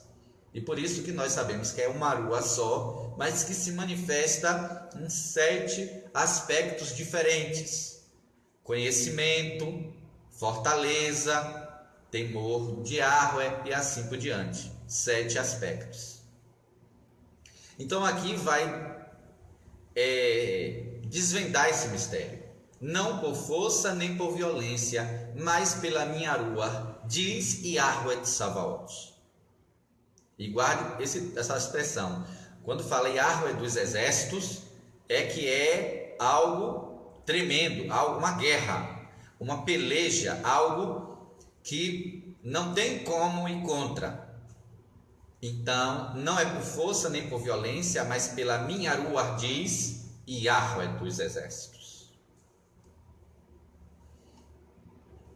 E por isso que nós sabemos que é uma rua só, mas que se manifesta em 7 aspectos diferentes: conhecimento, fortaleza, temor de Yahweh e assim por diante. 7 aspectos. Então aqui vai desvendar esse mistério. Não por força nem por violência, mas pela minha rua, diz Yahweh de Sabaoth. E guarde essa expressão. Quando fala Yahweh dos exércitos, é que é algo tremendo, uma guerra, uma peleja, algo que não tem como ir contra. Então, não é por força nem por violência, mas pela minha rua, diz Yahweh dos exércitos.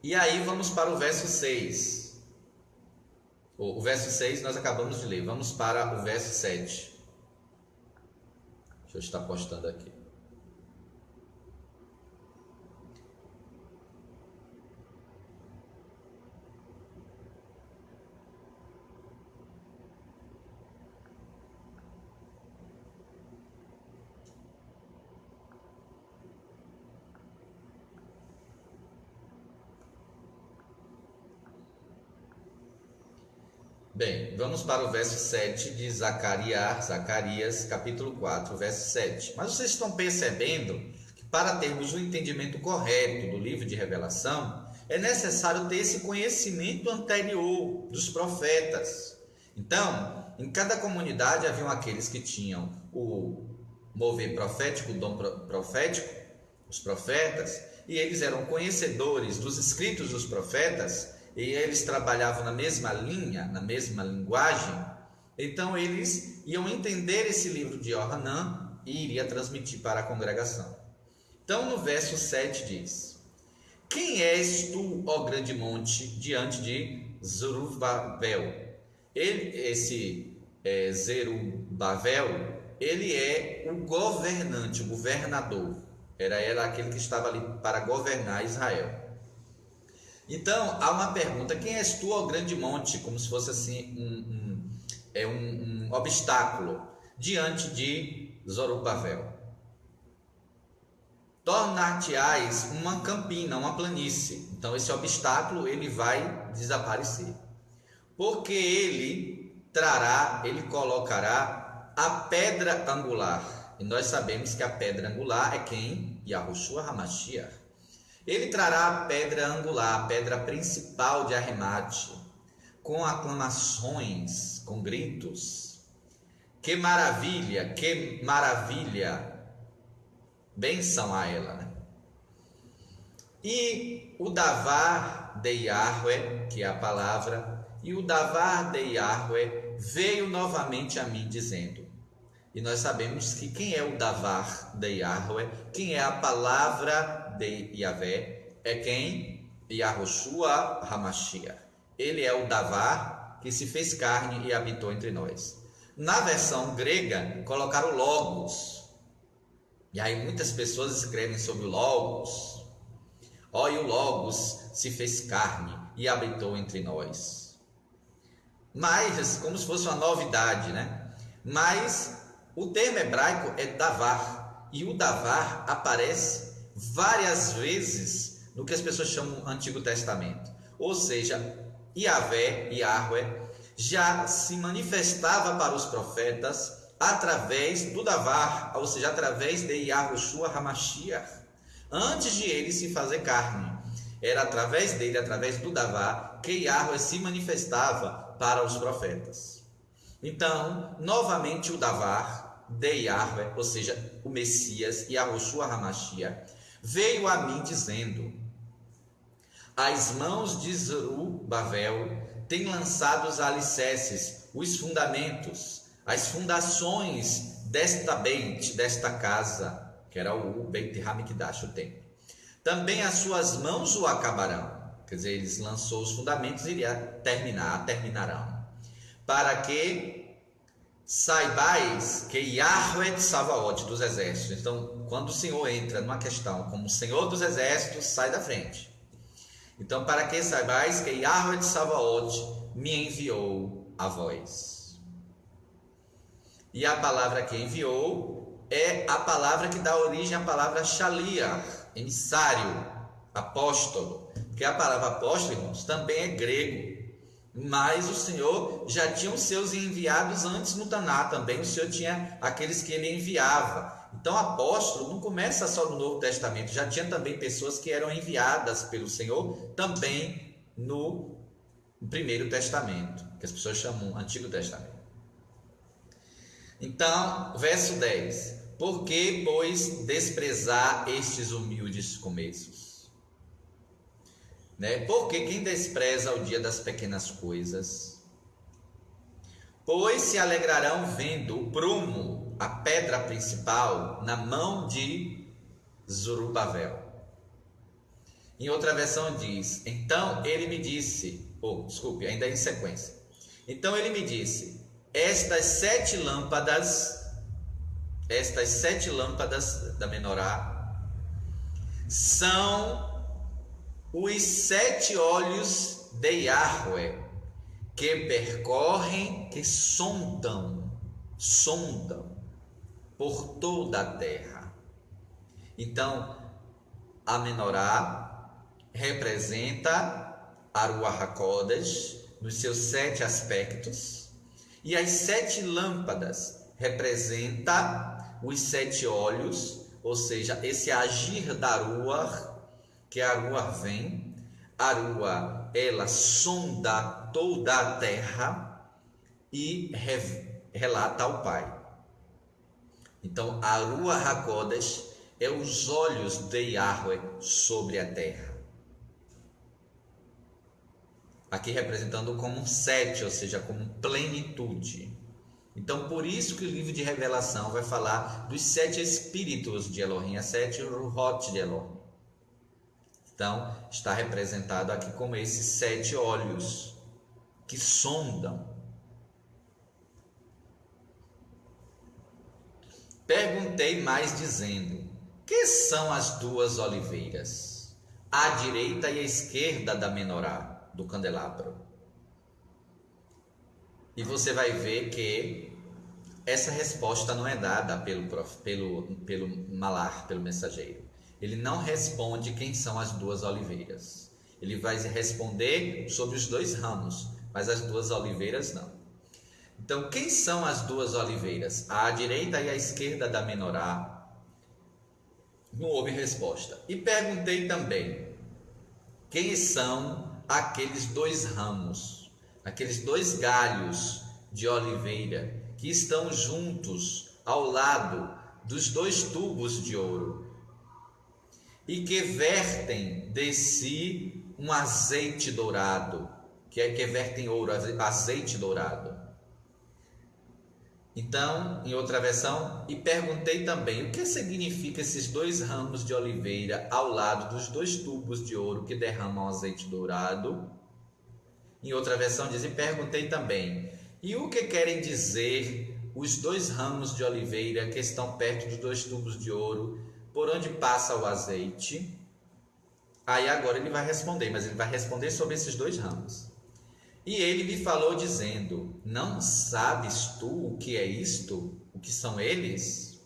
E aí vamos para o verso 6. O verso 6 nós acabamos de ler. Vamos para o verso 7. Deixa eu estar postando aqui. Bem, vamos para o verso 7 de Zacarias, capítulo 4, verso 7. Mas vocês estão percebendo que para termos o entendimento correto do livro de Revelação, é necessário ter esse conhecimento anterior dos profetas. Então, em cada comunidade haviam aqueles que tinham o mover profético, o dom profético, os profetas, e eles eram conhecedores dos escritos dos profetas, e eles trabalhavam na mesma linha, na mesma linguagem. Então eles iam entender esse livro de Yohanan e iria transmitir para a congregação. Então no verso 7 diz: Quem és tu, ó grande monte, diante de Zerubabel? Esse Zerubabel, ele é o governante, o governador. Era aquele que estava ali para governar Israel. Então, há uma pergunta: quem és tu, ó grande monte? Como se fosse assim um obstáculo diante de Zorobabel. Tornar-te-ás uma campina, uma planície. Então, esse obstáculo ele vai desaparecer. Porque ele colocará a pedra angular. E nós sabemos que a pedra angular é quem? Yahushua HaMashiach. Ele trará a pedra angular, a pedra principal de arremate, com aclamações, com gritos. Que maravilha, bênção a ela, né? E o davar de Yahweh, que é a palavra, e o davar de Yahweh veio novamente a mim dizendo. E nós sabemos que quem é o davar de Yahweh, quem é a palavra de Yahvé, é quem? Yahushua HaMashiach. Ele é o davar que se fez carne e habitou entre nós. Na versão grega, colocaram logos. E aí muitas pessoas escrevem sobre o logos. E o logos se fez carne e habitou entre nós. Mas, como se fosse uma novidade, né? Mas o termo hebraico é davar. E o davar aparece várias vezes no que as pessoas chamam Antigo Testamento. Ou seja, Yahvé, Yahweh, já se manifestava para os profetas através do davar, ou seja, através de Yahushua HaMashiach. Antes de ele se fazer carne, era através dele, através do davar, que Yahweh se manifestava para os profetas. Então, novamente o davar de Yahweh, ou seja, o Messias, Yahushua HaMashiach, veio a mim dizendo: as mãos de Zorobabel têm lançado os alicerces, os fundamentos, as fundações desta casa, que era o Beit HaMikdash, o templo. Também as suas mãos o acabarão. Quer dizer, eles lançou os fundamentos e iria terminarão. Para que saibais que Yahweh Tsavaot, dos exércitos. Então, quando o Senhor entra numa questão como Senhor dos exércitos, sai da frente. Então, para que saibais que Yahweh Tsavaot me enviou a vós. E a palavra que enviou é a palavra que dá origem à palavra Shaliach, emissário, apóstolo. Porque a palavra apóstolo, irmãos, também é grego. Mas o Senhor já tinha os seus enviados antes no Taná também. O Senhor tinha aqueles que ele enviava. Então, apóstolo não começa só no Novo Testamento. Já tinha também pessoas que eram enviadas pelo Senhor também no Primeiro Testamento, que as pessoas chamam Antigo Testamento. Então, verso 10. Por que, pois, desprezar estes humildes começos? Porque quem despreza o dia das pequenas coisas? Pois se alegrarão vendo o prumo, a pedra principal, na mão de Zorobabel. Em outra versão diz: então ele me disse, ainda em sequência. Então ele me disse: estas sete lâmpadas da menorá são os 7 olhos de Yahweh que percorrem, que sondam por toda a terra. Então, a menorá representa a Ruach HaKodesh nos seus 7 aspectos, e as 7 lâmpadas representa os 7 olhos, ou seja, esse agir da Ruach, que a Ruach vem. A Ruach, ela sonda toda a terra e relata ao Pai. Então, a Ruach HaKodesh é os olhos de Yahweh sobre a terra. Aqui representando como 7, ou seja, como plenitude. Então, por isso que o livro de Revelação vai falar dos 7 espíritos de Elohim, as 7 Ruhot de Elohim. Então, está representado aqui como esses 7 olhos que sondam. Perguntei mais dizendo: que são as 2 oliveiras, à direita e à esquerda da menorá, do candelabro? E você vai ver que essa resposta não é dada pelo malar, pelo mensageiro. Ele não responde quem são as 2 oliveiras. Ele vai responder sobre os 2 ramos, mas as 2 oliveiras não. Então, quem são as 2 oliveiras? À direita e à esquerda da menorá? Não houve resposta. E perguntei também: quem são aqueles 2 ramos, aqueles 2 galhos de oliveira que estão juntos ao lado dos 2 tubos de ouro? e que vertem de si um azeite dourado, que vertem ouro, azeite dourado. Então, em outra versão, e perguntei também, o que significa esses 2 ramos de oliveira ao lado dos 2 tubos de ouro que derramam azeite dourado? Em outra versão diz, e perguntei também, e o que querem dizer os 2 ramos de oliveira que estão perto dos 2 tubos de ouro, por onde passa o azeite? Aí agora ele vai responder, mas ele vai responder sobre esses 2 ramos. E ele me falou dizendo, não sabes tu o que é isto? O que são eles?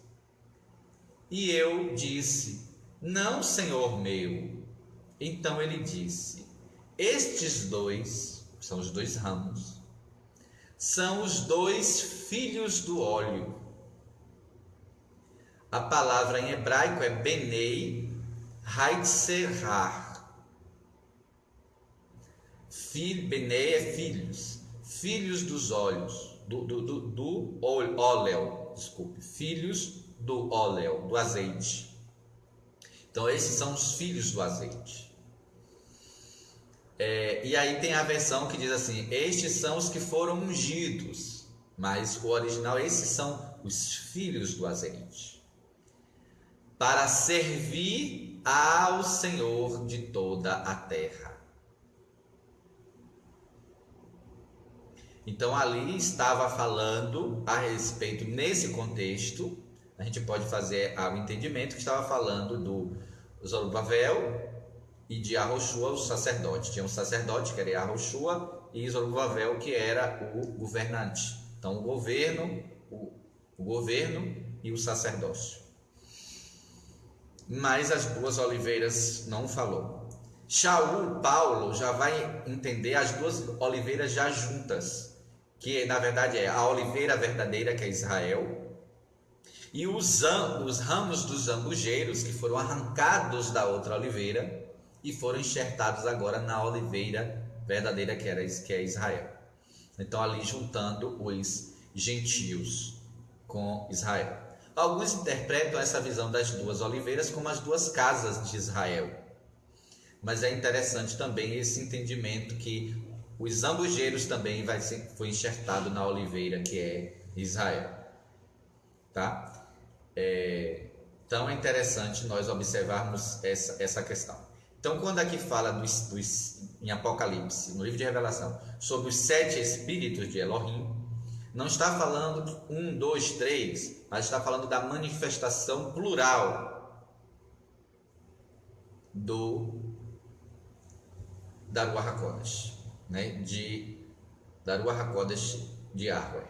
E eu disse, não, Senhor meu. Então ele disse, estes 2, são os 2 ramos, são os 2 filhos do óleo. A palavra em hebraico é Benei Haitzerah. Benei é filhos, filhos dos olhos, do óleo, desculpe, filhos do óleo, do azeite. Então esses são os filhos do azeite. E aí tem a versão que diz assim, estes são os que foram ungidos, mas o original, esses são os filhos do azeite, para servir ao Senhor de toda a terra. Então ali estava falando a respeito, nesse contexto, a gente pode fazer o entendimento que estava falando do Zorobabel e de Yahoshua, o sacerdote. Tinha um sacerdote que era Yahoshua e Zorobabel que era o governante. Então o governo e o sacerdócio. Mas as 2 oliveiras não falou. Paulo já vai entender as 2 oliveiras já juntas, que na verdade é a oliveira verdadeira, que é Israel, e os ramos dos zambujeiros que foram arrancados da outra oliveira e foram enxertados agora na oliveira verdadeira, que é Israel. Então ali juntando os gentios com Israel. Alguns interpretam essa visão das 2 oliveiras como as 2 casas de Israel. Mas é interessante também esse entendimento que os zambujeiros também foi enxertado na oliveira, que é Israel. Tá? Então é interessante nós observarmos essa questão. Então quando aqui fala em Apocalipse, no livro de Revelação, sobre os 7 espíritos de Elohim, não está falando 1, 2, 3, mas está falando da manifestação plural da Ruach HaKodesh, né? Da Ruach HaKodesh de Yahweh.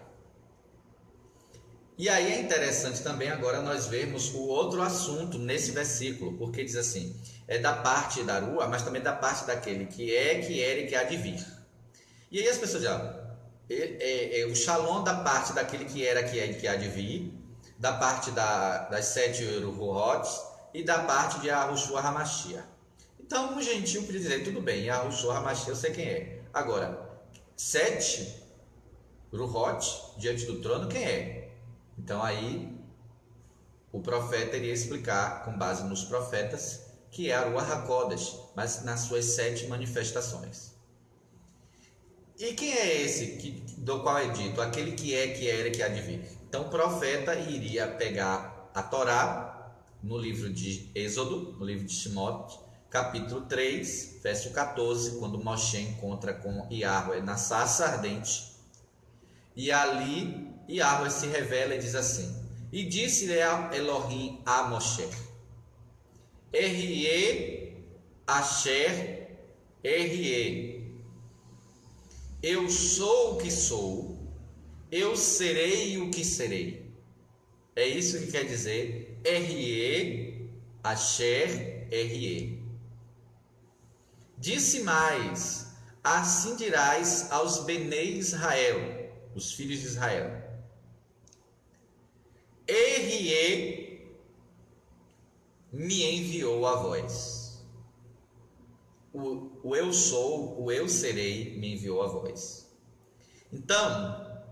E aí é interessante também agora nós vermos o outro assunto nesse versículo, porque diz assim, é da parte da Ruach, mas também da parte daquele que é, que era e que há de vir. E aí as pessoas dizem, o Shalom da parte daquele que era, que é e que há de vir, da parte das 7 Ruhot e da parte de Yahushua HaMashiach. Então um gentil podia dizer, tudo bem, Yahushua HaMashiach eu sei quem é. Agora, 7 Ruhot diante do trono, quem é? Então aí o profeta iria explicar, com base nos profetas, que é a Ruach HaKodesh, mas nas suas 7 manifestações. E quem é esse do qual é dito? Aquele que é, que era e que há de vir. Então o profeta iria pegar a Torá no livro de Êxodo, no livro de Shemot, capítulo 3, verso 14, quando Moshe encontra com Yahweh na sarça ardente. E ali Yahweh se revela e diz assim, e disse-lhe Elohim a Moshe, Errie Asher Errie, eu sou o que sou, eu serei o que serei. É isso que quer dizer Errie Asher Errie. Disse mais, assim dirás aos Benei Israel, os filhos de Israel, Errie me enviou a vós. O eu sou, o eu serei me enviou a vós. Então,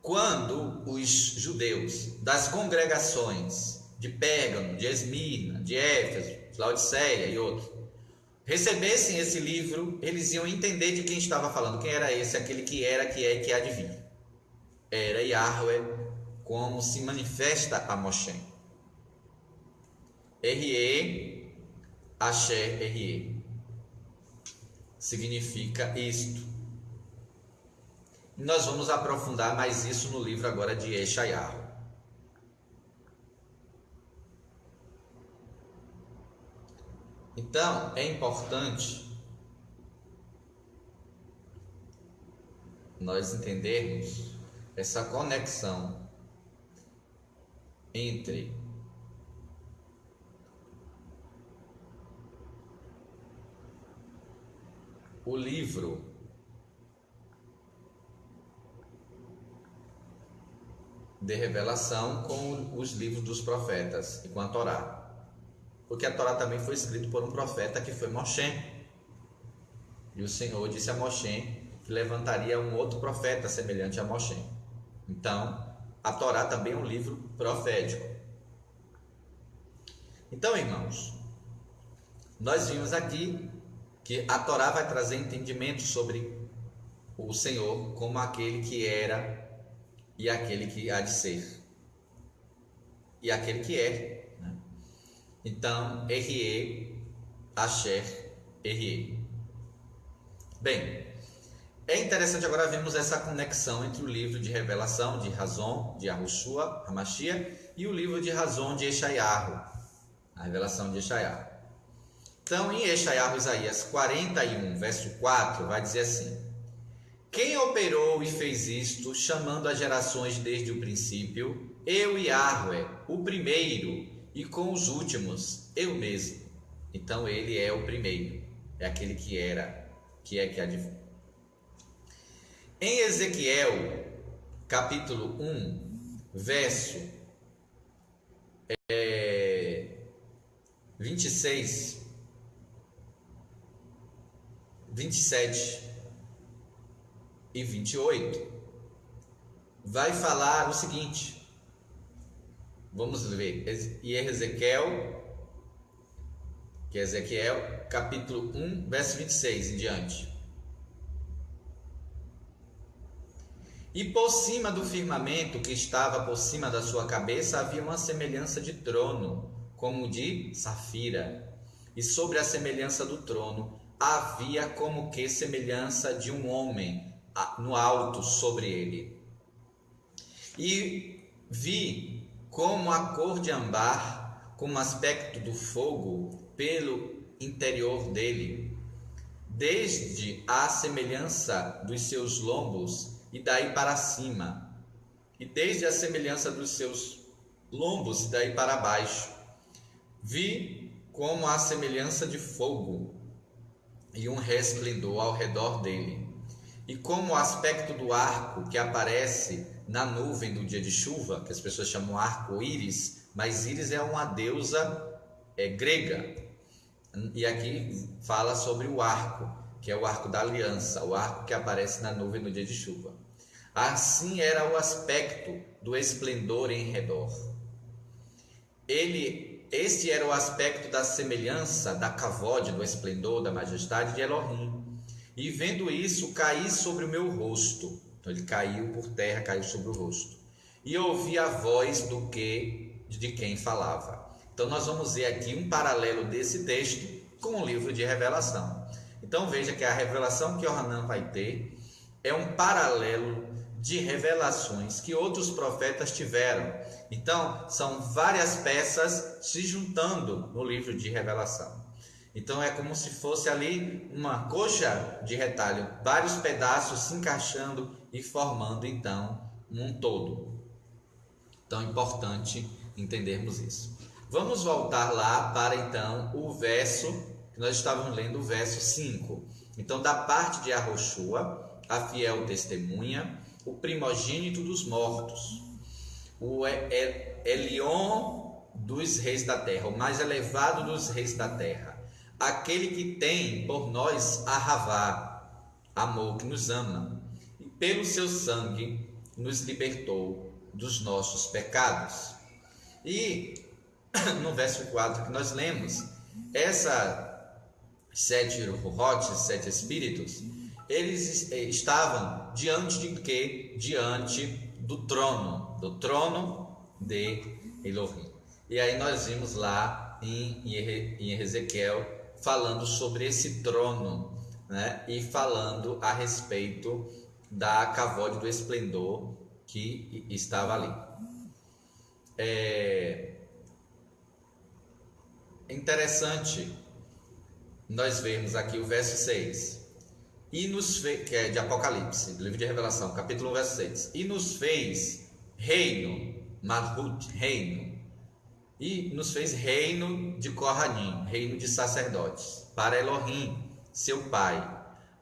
quando os judeus das congregações de Pérgamo, de Esmirna, de Éfeso, Laodiceia e outros, recebessem esse livro, eles iam entender de quem estava falando. Quem era esse? Aquele que era, que é e que há de vir. Era Yahweh, como se manifesta a Moshe. R-E, Asher, R-E. Significa isto. E nós vamos aprofundar mais isso no livro agora de Yeshayahu. Então, é importante nós entendermos essa conexão entre o livro de revelação com os livros dos profetas e com a Torá. Porque a Torá também foi escrita por um profeta que foi Moshe. E o Senhor disse a Moshe que levantaria um outro profeta semelhante a Moshe. Então, a Torá também é um livro profético. Então, irmãos, nós vimos aqui que a Torá vai trazer entendimento sobre o Senhor como aquele que era e aquele que há de ser. E aquele que é. Então, R-E, Asher, R-E. Bem, é interessante agora vermos essa conexão entre o livro de revelação de Razon, de Yahushua, Hamashia, e o livro de Razon de Yeshayahu, a revelação de Yeshayahu. Então, em Yeshayahu, Isaías 41, verso 4, vai dizer assim: quem operou e fez isto, chamando as gerações desde o princípio? Eu, Yahweh, o primeiro, e com os últimos, eu mesmo. Então, ele é o primeiro, é aquele que era, que é que há de vir. Em Ezequiel, capítulo 1, verso 26, 27 e 28, vai falar o seguinte. Vamos ver. E Ezequiel, que é Ezequiel, capítulo 1, verso 26 em diante. E por cima do firmamento que estava por cima da sua cabeça havia uma semelhança de trono, como de safira. E sobre a semelhança do trono havia como que semelhança de um homem no alto sobre ele. E vi como a cor de âmbar, como aspecto do fogo pelo interior dele, desde a semelhança dos seus lombos e daí para cima, e desde a semelhança dos seus lombos e daí para baixo. Vi como a semelhança de fogo e um resplendor ao redor dele, e como o aspecto do arco que aparece na nuvem do dia de chuva, que as pessoas chamam arco-íris, mas Íris é uma deusa grega. E aqui fala sobre o arco, que é o arco da aliança, o arco que aparece na nuvem no dia de chuva. Assim era o aspecto do esplendor em redor. Este era o aspecto da semelhança, da kavod, do esplendor, da majestade de Elohim. E vendo isso, caí sobre o meu rosto. Então ele caiu por terra, caiu sobre o rosto. E ouvi a voz de quem falava. Então nós vamos ver aqui um paralelo desse texto com o livro de Revelação. Então veja que a revelação que Yohanan vai ter é um paralelo de revelações que outros profetas tiveram. Então são várias peças se juntando no livro de Revelação. Então é como se fosse ali uma coxa de retalho, vários pedaços se encaixando e formando então um todo. Então é importante entendermos isso. Vamos voltar lá para então o verso que nós estávamos lendo, o verso 5. Então, da parte de Yahushua, a fiel testemunha, o primogênito dos mortos, o Elion dos reis da terra, o mais elevado dos reis da terra, aquele que tem por nós Ahavá, amor, que nos ama, e pelo seu sangue nos libertou dos nossos pecados. E no verso 4 que nós lemos, Essa 7 ruhotes, 7 espíritos, eles estavam diante de quê? Diante do trono de Elohim. E aí nós vimos lá em Ezequiel falando sobre esse trono, né? E falando a respeito da Kavod do esplendor que estava ali. É interessante nós vermos aqui o verso 6, que é de Apocalipse, do livro de Revelação, capítulo 1, verso 6. E nos fez reino, Malhut, reino, e nos fez reino de Kohanim, reino de sacerdotes, para Elohim, seu pai.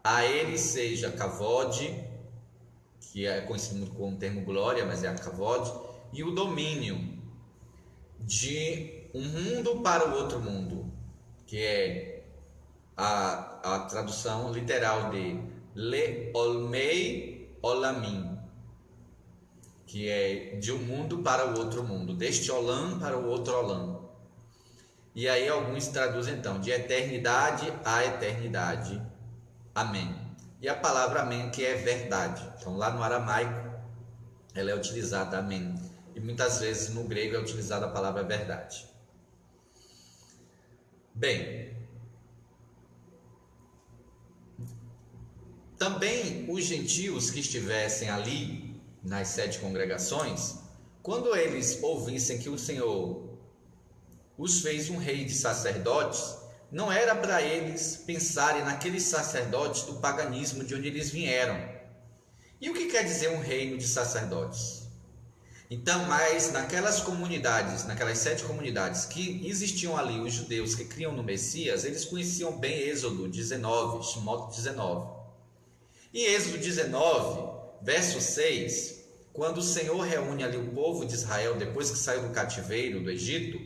A ele seja Kavod, que é conhecido como o termo glória, mas é a Kavod, e o domínio de um mundo para o outro mundo, que é a tradução literal de Le Olmei Olamim, que é de um mundo para o outro mundo, deste Olam para o outro Olam. E aí alguns traduzem então de eternidade a eternidade. Amém. E a palavra amém, que é verdade. Então lá no aramaico ela é utilizada amém. E muitas vezes no grego é utilizada a palavra verdade. Bem, também os gentios que estivessem ali nas 7 congregações, quando eles ouvissem que o Senhor os fez um rei de sacerdotes, não era para eles pensarem naqueles sacerdotes do paganismo de onde eles vieram. E o que quer dizer um reino de sacerdotes? Então, mas naquelas comunidades, naquelas 7 comunidades que existiam ali, os judeus que criam no Messias, eles conheciam bem Êxodo 19, Shemot 19. E Êxodo 19, verso 6, quando o Senhor reúne ali o povo de Israel, depois que saiu do cativeiro do Egito,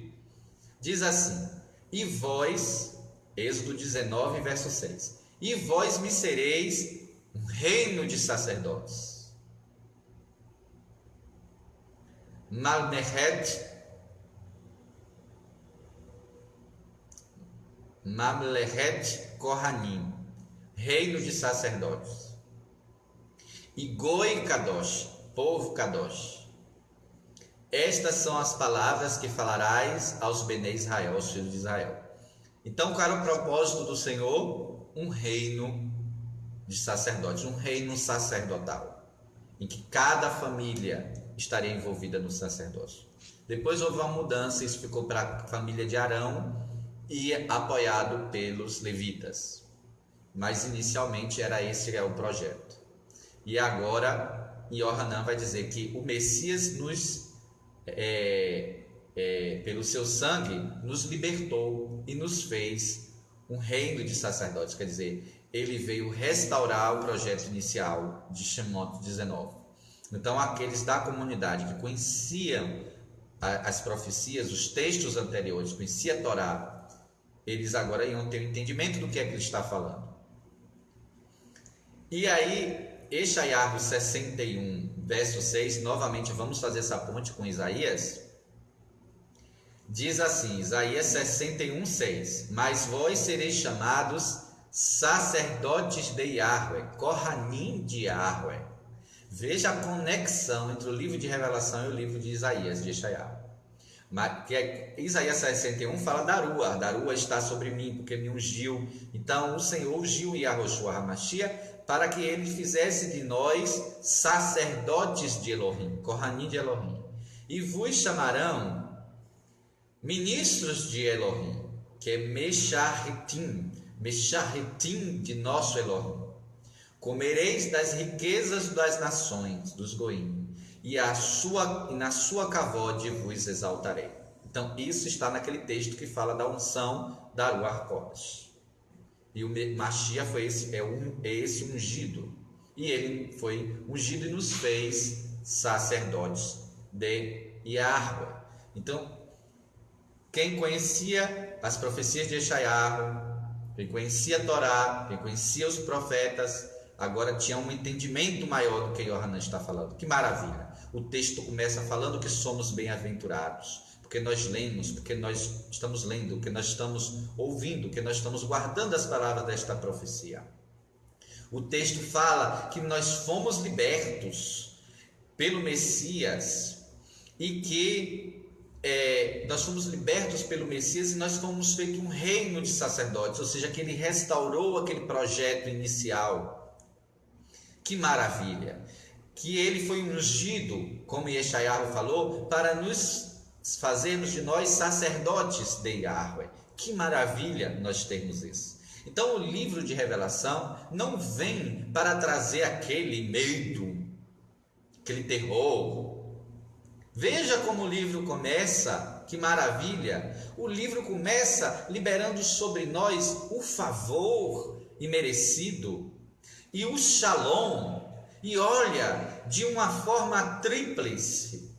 diz assim: e vós, Êxodo 19, verso 6, e vós me sereis um reino de sacerdotes. Mamlechet Kohanim, reino de sacerdotes. E Goi Kadosh, povo Kadosh. Estas são as palavras que falarás aos Benei Israel, aos filhos de Israel. Então, qual era o propósito do Senhor? Um reino de sacerdotes, um reino sacerdotal, em que cada família estaria envolvida no sacerdócio. Depois houve uma mudança, isso ficou para a família de Arão e apoiado pelos levitas. Mas inicialmente era esse o projeto. E agora Yohanan vai dizer que o Messias pelo seu sangue nos libertou e nos fez um reino de sacerdotes. Quer dizer, ele veio restaurar o projeto inicial de Shemot 19. Então, aqueles da comunidade que conheciam as profecias, os textos anteriores, conheciam a Torá, eles agora iam ter um entendimento do que é que ele está falando. E aí, Yeshayahu 61, verso 6, novamente vamos fazer essa ponte com Isaías. Diz assim, Isaías 61, 6, mas vós sereis chamados sacerdotes de Yahweh, Kohanim de Yahweh. Veja a conexão entre o livro de Revelação e o livro de Isaías, de Yeshayahu. Isaías 61 fala da Rua. Da Rua está sobre mim, porque me ungiu. Então o Senhor ungiu Yahoshua HaMashiach para que ele fizesse de nós sacerdotes de Elohim, Kohanim de Elohim. E vos chamarão ministros de Elohim, que é Mesharetim de nosso Elohim. Comereis das riquezas das nações, dos Goim, e na sua Kavod vos exaltarei. Então, isso está naquele texto que fala da unção da Ruach Kodesh. E o Mashiach foi esse ungido. E ele foi ungido e nos fez sacerdotes de Yahweh. Então, quem conhecia as profecias de Yeshayahu, quem conhecia a Torá, quem conhecia os profetas, agora tinha um entendimento maior do que Yohanan está falando. Que maravilha! O texto começa falando que somos bem-aventurados, porque nós lemos, porque nós estamos lendo, porque nós estamos ouvindo, porque nós estamos guardando as palavras desta profecia. O texto fala que nós fomos libertos pelo Messias e que nós fomos libertos pelo Messias e nós fomos feitos um reino de sacerdotes, ou seja, que ele restaurou aquele projeto inicial. Que maravilha! Que ele foi ungido, como Yeshayahu falou, para nos fazermos de nós sacerdotes de Yahweh. Que maravilha nós termos isso. Então o livro de Revelação não vem para trazer aquele medo, aquele terror. Veja como o livro começa, que maravilha! O livro começa liberando sobre nós o favor imerecido e o shalom. E olha, de uma forma tríplice,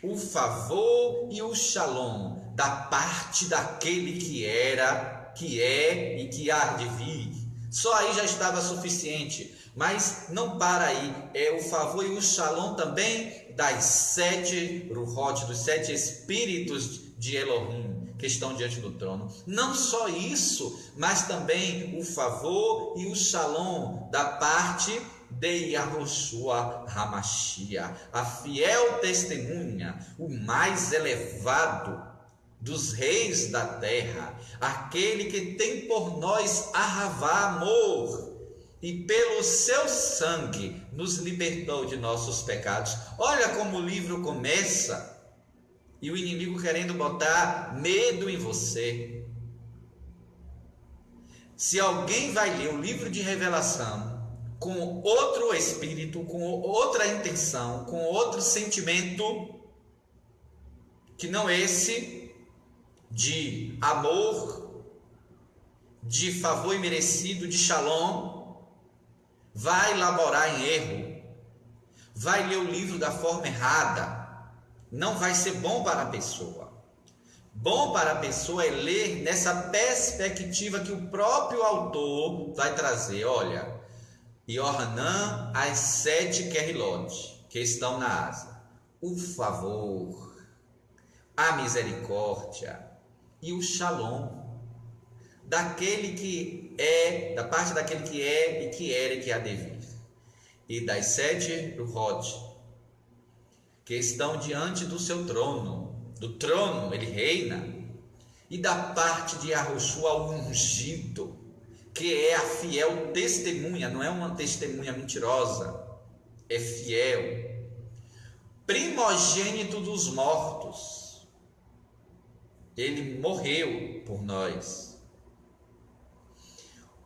o favor e o shalom da parte daquele que era, que é e que há de vir. Só aí já estava suficiente, mas não para aí, é o favor e o shalom também das 7 ruhot, dos 7 espíritos de Elohim que estão diante do trono. Não só isso, mas também o favor e o shalom da parte de Yahushua Hamashia, a fiel testemunha, o mais elevado dos reis da terra, aquele que tem por nós Ahavá, amor, e pelo seu sangue nos libertou de nossos pecados. Olha como o livro começa, e o inimigo querendo botar medo em você. Se alguém vai ler o livro de Revelação com outro espírito, com outra intenção, com outro sentimento, que não esse de amor, de favor imerecido, de shalom, vai laborar em erro, vai ler o livro da forma errada, não vai ser bom para a pessoa. Bom para a pessoa é ler nessa perspectiva que o próprio autor vai trazer. Olha, Yohanan, as 7 Kerilot que estão na asa, o favor, a misericórdia e o shalom daquele que é, da parte daquele que é e que era e que há de vir, e das 7 ruhot que estão diante do seu trono, do trono ele reina, e da parte de Yahushua o ungido, que é a fiel testemunha, não é uma testemunha mentirosa, é fiel, primogênito dos mortos, ele morreu por nós,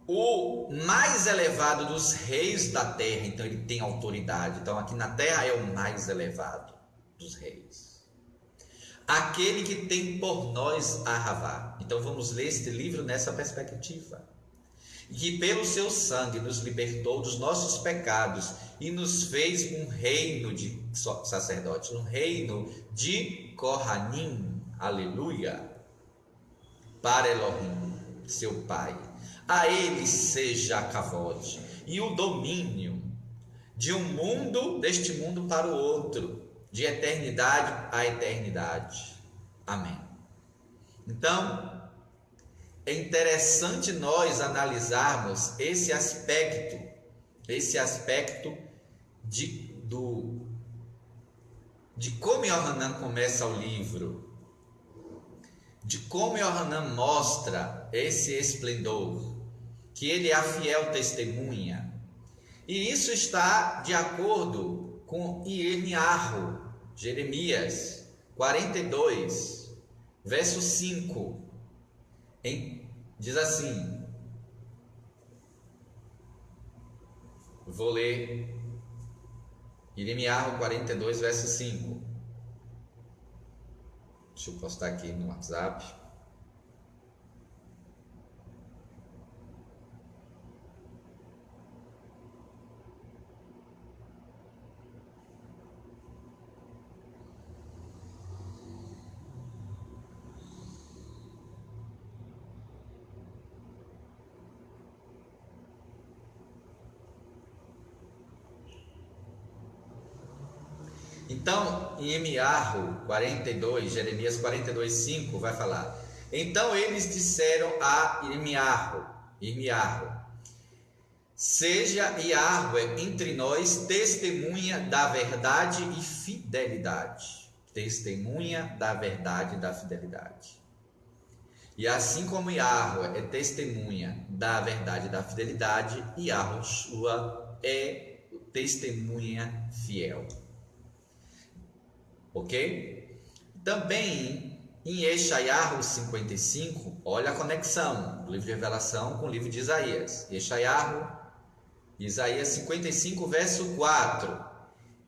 o mais elevado dos reis da terra, então ele tem autoridade, então aqui na terra é o mais elevado dos reis, aquele que tem por nós Ahavá. Então vamos ler este livro nessa perspectiva, que pelo seu sangue nos libertou dos nossos pecados e nos fez um reino de sacerdotes, um reino de Kohanim, aleluia, para Elohim, seu Pai. A ele seja a kavod e o domínio de um mundo, deste mundo para o outro, de eternidade a eternidade. Amém. Então, é interessante nós analisarmos esse aspecto de como Yohanan começa o livro, de como Yohanan mostra esse esplendor, que ele é a fiel testemunha. E isso está de acordo com Irmiyahu, Jeremias 42, verso 5. Diz assim, vou ler Irmiyahu 42, verso 5. Deixa eu postar aqui no WhatsApp. Então, em Emiarro 42, Jeremias 42, 5, vai falar: então eles disseram a Emiarro, seja Yahweh entre nós testemunha da verdade e fidelidade. Testemunha da verdade e da fidelidade. E assim como Yahweh é testemunha da verdade e da fidelidade, Yahushua é testemunha fiel. Ok? Também em Yeshayahu 55, olha a conexão do livro de Revelação com o livro de Isaías. Isaías 55, verso 4.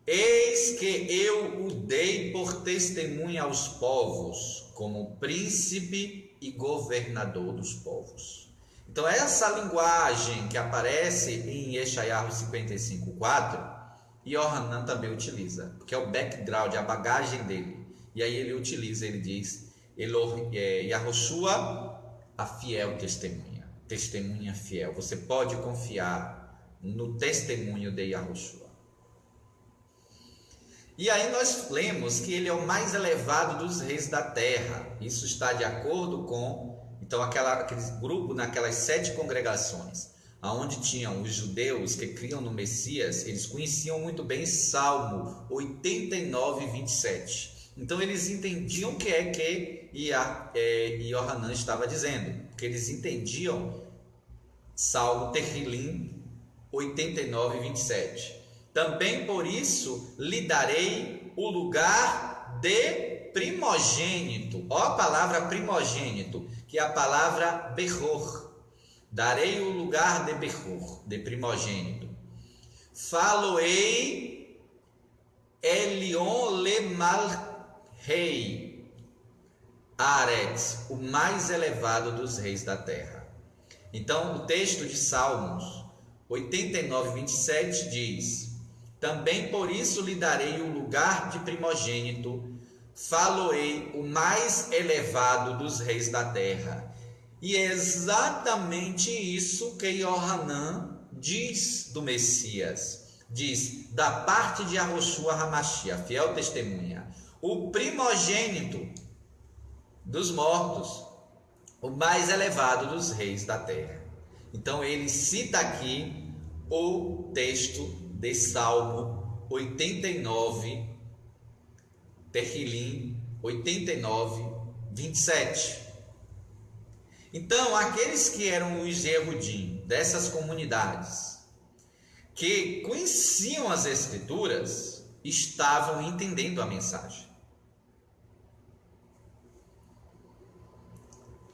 Eis que eu o dei por testemunha aos povos, como príncipe e governador dos povos. Então essa linguagem que aparece em Yeshayahu 55, 4, Yohanan também utiliza, porque é o background, a bagagem dele. E aí ele utiliza, ele diz, Yahushua, a fiel testemunha, testemunha fiel. Você pode confiar no testemunho de Yahushua. E aí nós lemos que ele é o mais elevado dos reis da terra. Isso está de acordo com, então, aquele grupo naquelas 7 congregações, onde tinham os judeus que criam no Messias, eles conheciam muito bem Salmo 89, 27. Então eles entendiam o que é que Yohanan estava dizendo, porque eles entendiam Salmo Tehilim 89, 27. Também por isso lhe darei o lugar de primogênito. Ó a palavra primogênito, que é a palavra Behor. Darei o lugar de Behor, de primogênito. Faloei Elion Lemalrei Aretz, o mais elevado dos reis da terra. Então, o texto de Salmos 89, 27 diz: também por isso lhe darei o lugar de primogênito, faloei o mais elevado dos reis da terra. E é exatamente isso que Yohanan diz do Messias. Diz, da parte de Yahushua HaMashiach, fiel testemunha, o primogênito dos mortos, o mais elevado dos reis da terra. Então ele cita aqui o texto de Salmo 89, Tehilim 89, 27. Então, aqueles que eram os Yehudim dessas comunidades, que conheciam as Escrituras, estavam entendendo a mensagem.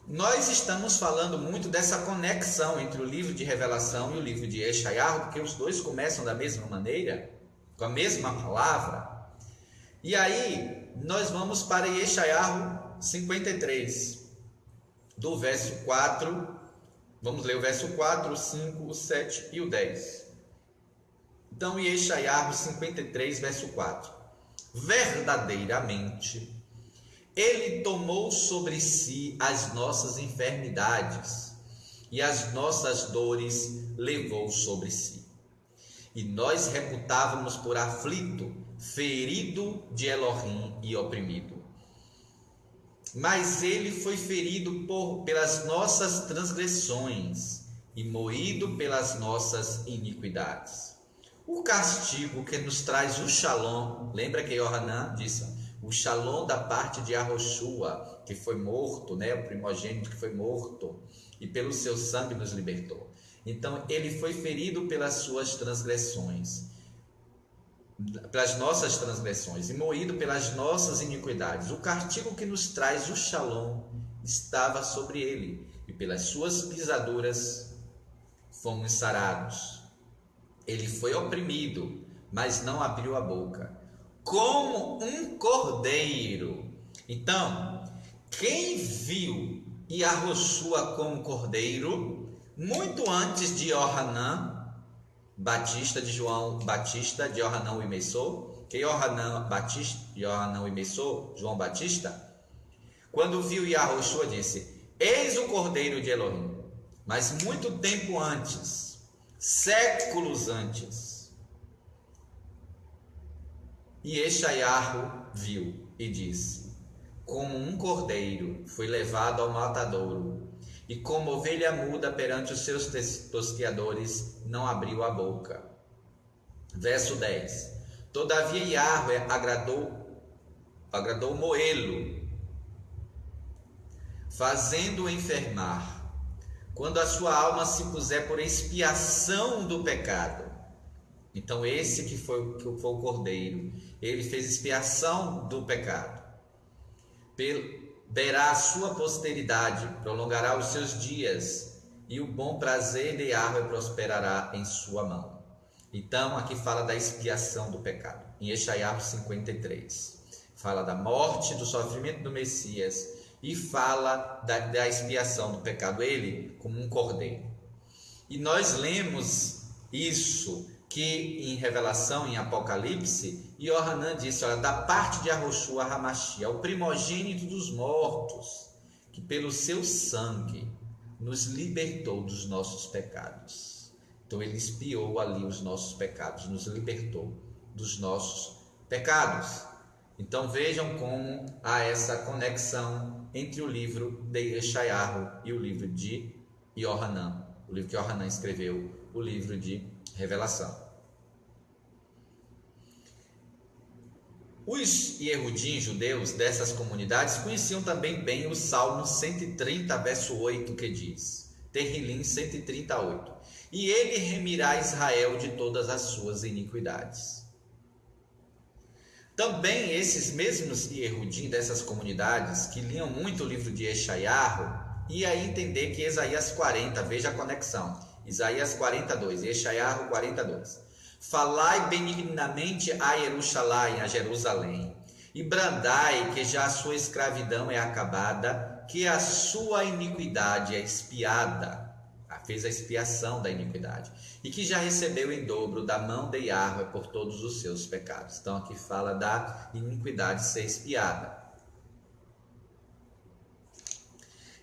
Nós estamos falando muito dessa conexão entre o livro de Revelação e o livro de Yeshayahu, porque os dois começam da mesma maneira, com a mesma palavra. E aí, nós vamos para Yeshayahu 53, do verso 4, vamos ler o verso 4, o 5, o 7 e o 10. Então, Yeshayahu 53, verso 4. Verdadeiramente, ele tomou sobre si as nossas enfermidades e as nossas dores levou sobre si. E nós reputávamos por aflito, ferido de Elohim e oprimido. Mas ele foi ferido pelas nossas transgressões e moído pelas nossas iniquidades. O castigo que nos traz o Shalom, lembra que Yohanan disse, o Shalom da parte de Yahushua, que foi morto, né? O primogênito que foi morto, e pelo seu sangue nos libertou. Então, ele foi ferido pelas suas transgressões, pelas nossas transgressões, e moído pelas nossas iniquidades. O castigo que nos traz o Shalom estava sobre ele, e pelas suas pisaduras fomos sarados. Ele foi oprimido, mas não abriu a boca, como um cordeiro. Então, quem viu Yahushua como cordeiro, muito antes de Yohanan Batista, de João Batista, de Yohanan o Imessor, que Yohanan o Imessor, João Batista, quando viu Yahushua disse, eis o cordeiro de Elohim. Mas muito tempo antes, séculos antes, E Eshaiahu viu e disse: como um cordeiro foi levado ao matadouro, e como ovelha muda perante os seus tosqueadores, não abriu a boca. Verso 10. Todavia Yahweh agradou Moelo, fazendo-o enfermar, quando a sua alma se puser por expiação do pecado. Então esse que foi o cordeiro, ele fez expiação do pecado. Verá a sua posteridade, prolongará os seus dias, e o bom prazer de Yahweh prosperará em sua mão. Então aqui fala da expiação do pecado, em Eshaiahu 53. Fala da morte, do sofrimento do Messias, e fala da expiação do pecado, ele como um cordeiro. E nós lemos isso, que em Revelação, em Apocalipse, Yohanan disse, olha, da parte de Yahoshua HaMashiach, o primogênito dos mortos, que pelo seu sangue nos libertou dos nossos pecados. Então ele expiou ali os nossos pecados, nos libertou dos nossos pecados. Então vejam como há essa conexão entre o livro de Eshaiahu e o livro de Yohanan, o livro que Yohanan escreveu, o livro de Revelação. Os Yehudim judeus dessas comunidades conheciam também bem o Salmo 130, verso 8, que diz, Terrilim 138, e ele remirá Israel de todas as suas iniquidades. Também esses mesmos Yehudim dessas comunidades, que liam muito o livro de Eshaiahu, ia entender que Isaías 40, veja a conexão, Isaías 42 e Eshaiahu 42. Falai benignamente a Jerusalém, a Jerusalém, e brandai que já a sua escravidão é acabada, que a sua iniquidade é expiada, fez a expiação da iniquidade, e que já recebeu em dobro da mão de Yahweh por todos os seus pecados. Então aqui fala da iniquidade ser expiada.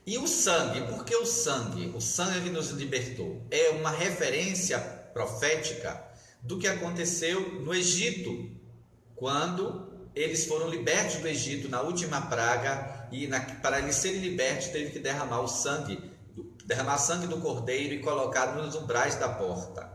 E o sangue, por que o sangue? O sangue que nos libertou é uma referência profética do que aconteceu no Egito, quando eles foram libertos do Egito na última praga, e para eles serem libertos teve que derramar sangue do cordeiro e colocar nos umbrais da porta.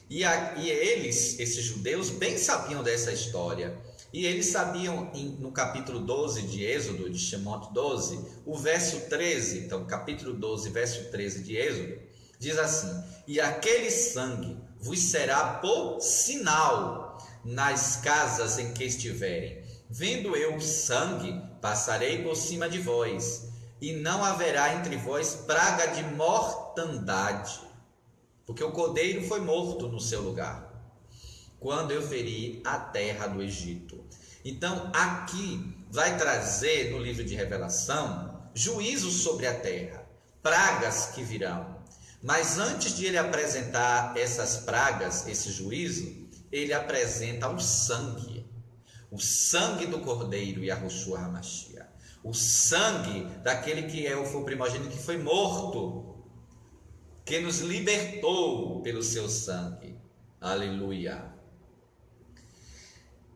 E eles, esses judeus, bem sabiam dessa história. E eles sabiam, no capítulo 12 de Êxodo, de Shemot 12, o verso 13, então capítulo 12, verso 13 de Êxodo, diz assim, e aquele sangue vos será por sinal nas casas em que estiverem. Vendo eu o sangue, passarei por cima de vós, e não haverá entre vós praga de mortandade, porque o cordeiro foi morto no seu lugar, quando eu feri a terra do Egito. Então aqui vai trazer no livro de Revelação juízo sobre a terra, pragas que virão. Mas antes de ele apresentar essas pragas, esse juízo, ele apresenta o sangue do cordeiro Yahoshua HaMashiach, o sangue daquele que foi o primogênito que foi morto, que nos libertou pelo seu sangue. Aleluia.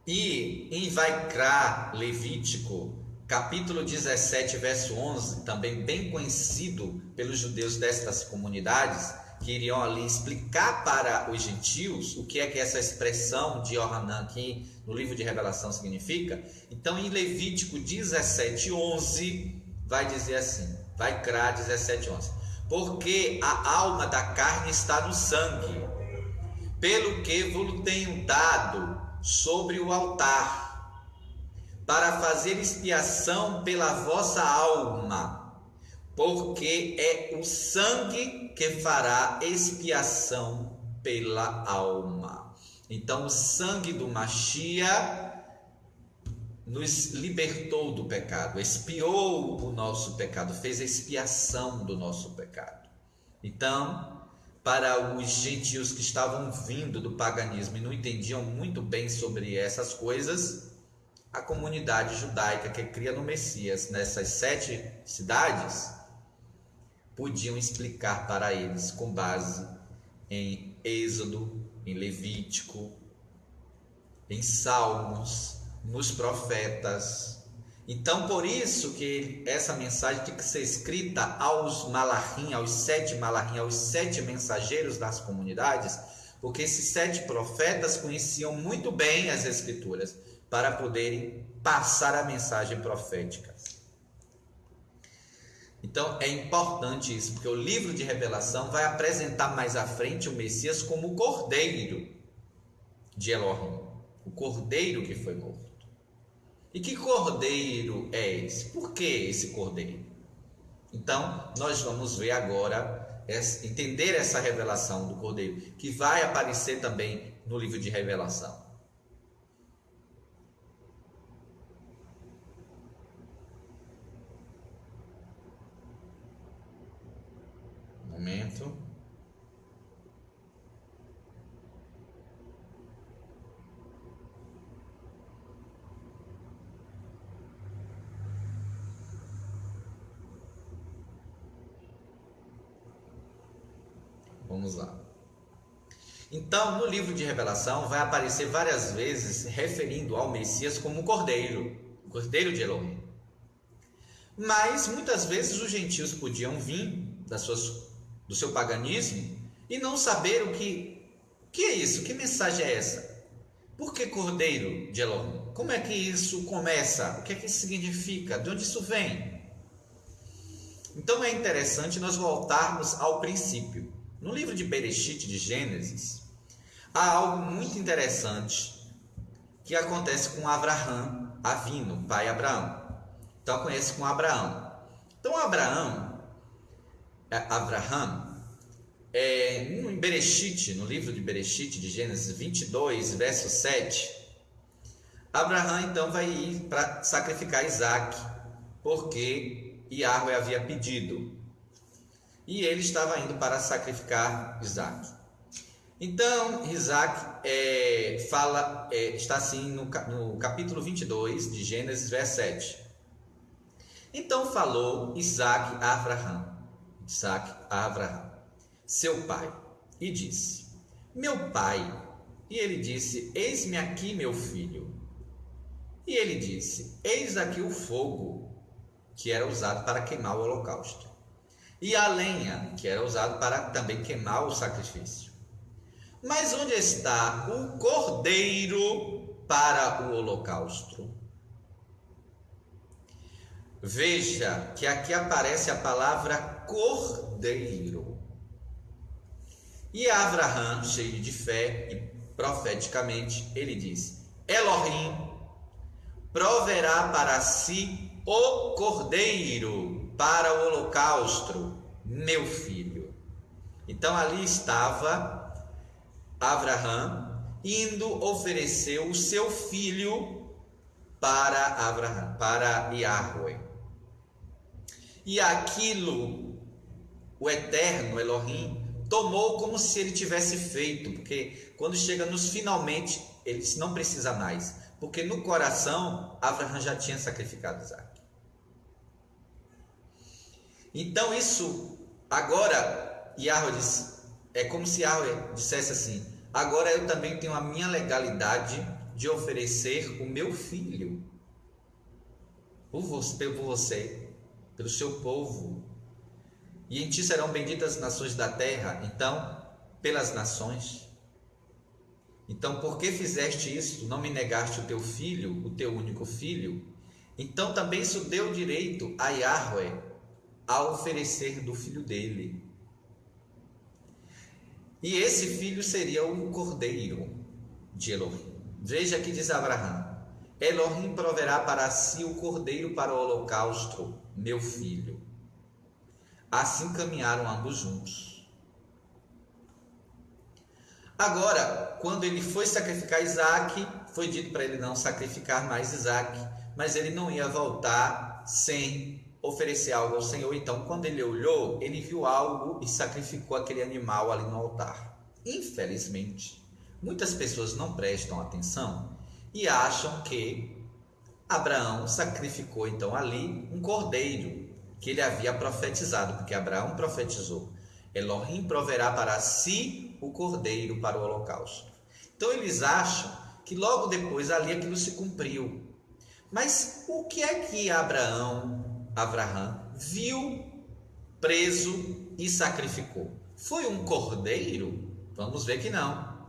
E em Vaikra, Levítico, capítulo 17, verso 11, também bem conhecido pelos judeus destas comunidades, que iriam ali explicar para os gentios o que é que essa expressão de Yohanan aqui no livro de Revelação significa. Então em Levítico 17, 11, vai dizer assim, Vaikra 17, 11, porque a alma da carne está no sangue, pelo que vos tenho dado sobre o altar, para fazer expiação pela vossa alma, porque é o sangue que fará expiação pela alma. Então o sangue do Mashiach nos libertou do pecado, expiou o nosso pecado, fez a expiação do nosso pecado. Então, para os gentios que estavam vindo do paganismo e não entendiam muito bem sobre essas coisas, a comunidade judaica que cria no Messias nessas 7 cidades podiam explicar para eles com base em Êxodo, em Levítico, em Salmos, nos profetas. Então, por isso que essa mensagem tem que ser escrita aos malachim, aos 7 malachim, aos 7 mensageiros das comunidades, porque esses 7 profetas conheciam muito bem as Escrituras para poderem passar a mensagem profética. Então, é importante isso, porque o livro de Revelação vai apresentar mais à frente o Messias como o Cordeiro de Elohim, o Cordeiro que foi morto. E que cordeiro é esse? Por que esse cordeiro? Então, nós vamos ver agora, entender essa revelação do cordeiro, que vai aparecer também no livro de Revelação. Um momento. Vamos lá. Então, no livro de Revelação vai aparecer várias vezes referindo ao Messias como o Cordeiro de Elohim. Mas muitas vezes os gentios podiam vir do seu paganismo e não saber o que é isso, que mensagem é essa? Por que Cordeiro de Elohim? Como é que isso começa? O que é que isso significa? De onde isso vem? Então é interessante nós voltarmos ao princípio. No livro de Bereshit, de Gênesis, há algo muito interessante que acontece com Abraham, Avino, pai Abraão. Então, conhece com Abraão. Então, Abraham, em Bereshit, no livro de Bereshit, de Gênesis 22, verso 7, Abraham, então, vai ir para sacrificar Isaac, porque Yahweh havia pedido. E ele estava indo para sacrificar Isaac. Então, Isaac está assim no capítulo 22 de Gênesis, verso 7. Então falou Isaac a Abraham, seu pai, e disse: meu pai. E ele disse: eis-me aqui, meu filho. E ele disse: eis aqui o fogo, que era usado para queimar o holocausto, e a lenha, que era usado para também queimar o sacrifício. Mas onde está o cordeiro para o holocausto? Veja que aqui aparece a palavra cordeiro. E Abraham, cheio de fé e profeticamente, ele diz: Elohim proverá para si o cordeiro para o holocausto, meu filho. Então ali estava Abraham indo oferecer o seu filho para Yahweh. E aquilo, o eterno Elohim, tomou como se ele tivesse feito, porque quando chega nos finalmente, ele não precisa mais, porque no coração, Abraham já tinha sacrificado Isaac. Então isso, agora, Yahweh diz, é como se Yahweh dissesse assim: agora eu também tenho a minha legalidade de oferecer o meu filho por você, pelo seu povo. E em ti serão benditas as nações da terra. Então, pelas nações. Então, por que fizeste isso? Não me negaste o teu filho, o teu único filho? Então, também isso deu direito a Yahweh a oferecer do filho dele. E esse filho seria o cordeiro de Elohim. Veja que diz Abraham: Elohim proverá para si o cordeiro para o holocausto, meu filho. Assim caminharam ambos juntos. Agora, quando ele foi sacrificar Isaac, foi dito para ele não sacrificar mais Isaac, mas ele não ia voltar sem oferecer algo ao Senhor. Então, quando ele olhou, ele viu algo e sacrificou aquele animal ali no altar. Infelizmente, muitas pessoas não prestam atenção e acham que Abraão sacrificou então ali um cordeiro que ele havia profetizado, porque Abraão profetizou: Elohim proverá para si o cordeiro para o holocausto. Então eles acham que logo depois ali aquilo se cumpriu. Mas o que é que Abraão viu preso e sacrificou? Foi um cordeiro? Vamos ver que não.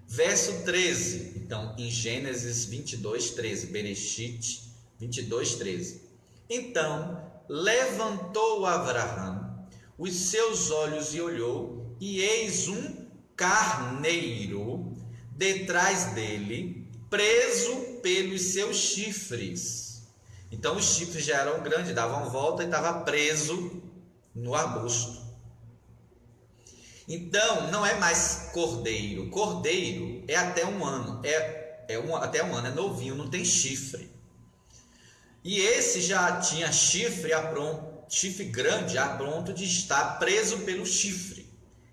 Verso 13, então, em Gênesis 22, 13, Bereshit 22, 13. Então levantou Abraão os seus olhos e olhou, e eis um carneiro detrás dele, preso pelos seus chifres. Então os chifres já eram grandes, davam volta e estava preso no arbusto. Então não é mais cordeiro. Cordeiro é até um ano. Até um ano, é novinho, não tem chifre. E esse já tinha chifre grande, a pronto de estar preso pelo chifre.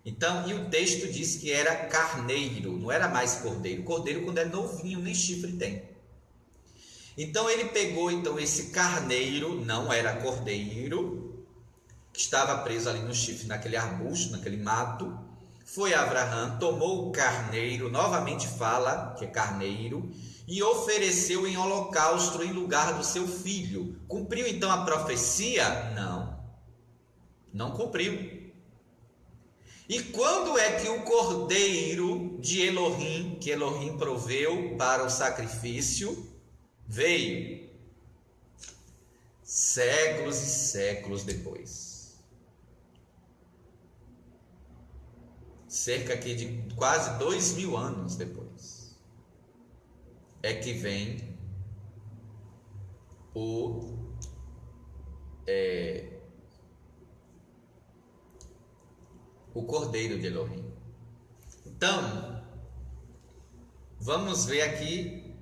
Então, e o texto diz que era carneiro, não era mais cordeiro. Cordeiro, quando é novinho, nem chifre tem. Então ele pegou esse carneiro, não era cordeiro, que estava preso ali no chifre, naquele arbusto, naquele mato. Foi Abraão, tomou o carneiro, novamente fala que é carneiro, e ofereceu em holocausto em lugar do seu filho. Cumpriu então a profecia? Não cumpriu. E quando é que o cordeiro de Elohim, que Elohim proveu para o sacrifício, veio? Séculos e séculos depois. Cerca aqui de quase 2000 anos depois. É que vem o cordeiro de Elohim. Então, vamos ver aqui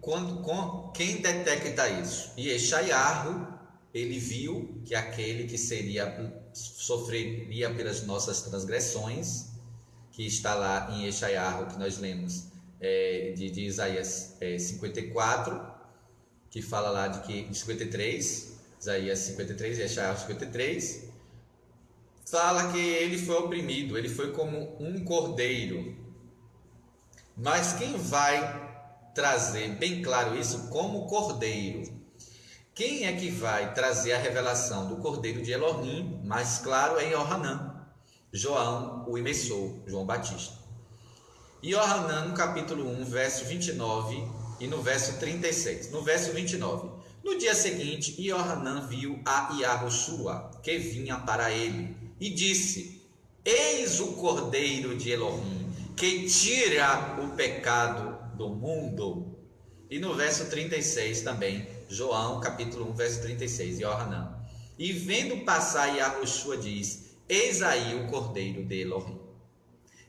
quem detecta isso. E Yeshayahu, ele viu que aquele que sofreria pelas nossas transgressões, que está lá em Yeshayahu, que nós lemos de Isaías 54, que fala lá de que em 53, Isaías 53 e Yeshayahu 53, fala que ele foi oprimido, ele foi como um cordeiro. Mas quem vai trazer bem claro isso como cordeiro? Quem é que vai trazer a revelação do cordeiro de Elohim? Mais claro é Yohanan, João o emissor, João Batista. Yohanan, no capítulo 1, verso 29 e no verso 36. No verso 29, no dia seguinte, Yohanan viu a Yahushua, que vinha para ele, e disse: eis o cordeiro de Elohim, que tira o pecado do mundo. E no verso 36 também, João, capítulo 1, verso 36, Yohanan. E vendo passar Yahushua diz: eis aí o cordeiro de Elohim.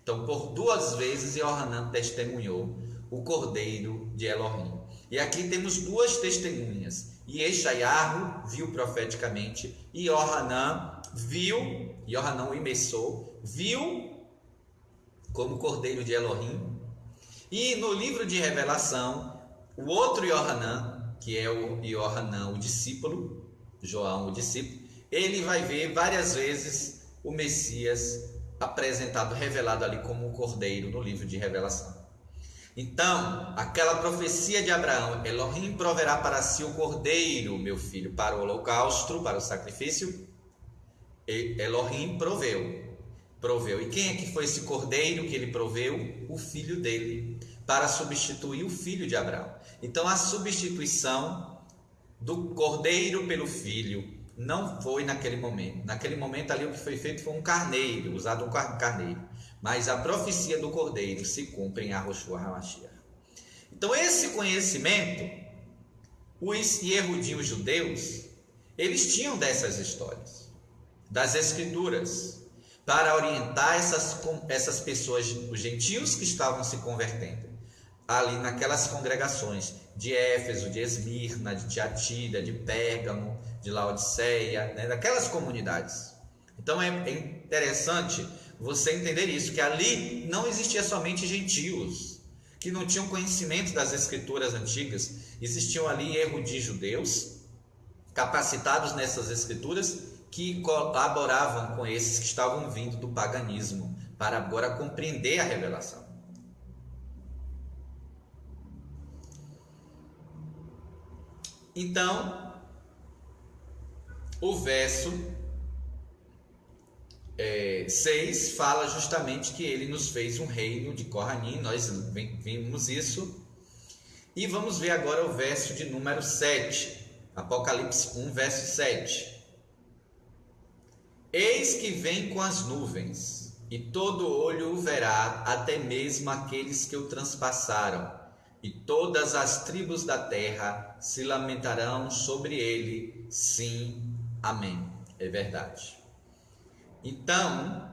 Então, por duas vezes, Yohanan testemunhou o cordeiro de Elohim. E aqui temos duas testemunhas. Yeshayahu viu profeticamente, e Yohanan o emissor, viu como cordeiro de Elohim. E no livro de Revelação, o outro Yohanan, que é o Yohanan, o discípulo, João, o discípulo, ele vai ver várias vezes o Messias apresentado, revelado ali como um cordeiro no livro de Revelação. Então, aquela profecia de Abraão: Elohim proverá para si o cordeiro, meu filho, para o holocausto, para o sacrifício. Elohim proveu. E quem é que foi esse cordeiro que ele proveu? O filho dele, para substituir o filho de Abraão. Então, a substituição do cordeiro pelo filho não foi naquele momento. Naquele momento ali o que foi feito foi um carneiro, usado um carneiro. Mas a profecia do cordeiro se cumpre em Yahushua HaMashiach. Então esse conhecimento, os eruditos judeus, eles tinham dessas histórias, das escrituras, para orientar essas pessoas, os gentios que estavam se convertendo, ali naquelas congregações de Éfeso, de Esmirna, de Tiatira, de Pérgamo, de Laodiceia, daquelas comunidades. Então é interessante você entender isso, que ali não existia somente gentios, que não tinham conhecimento das escrituras antigas. Existiam ali eruditos judeus, capacitados nessas escrituras, que colaboravam com esses que estavam vindo do paganismo, para agora compreender a revelação. Então, o verso 6 fala justamente que ele nos fez um reino de Kohanim, nós vimos isso. E vamos ver agora o verso de número 7, Apocalipse 1, verso 7. Eis que vem com as nuvens, e todo olho o verá, até mesmo aqueles que o transpassaram, e todas as tribos da terra se lamentarão sobre ele. Sim, amém. É verdade. Então,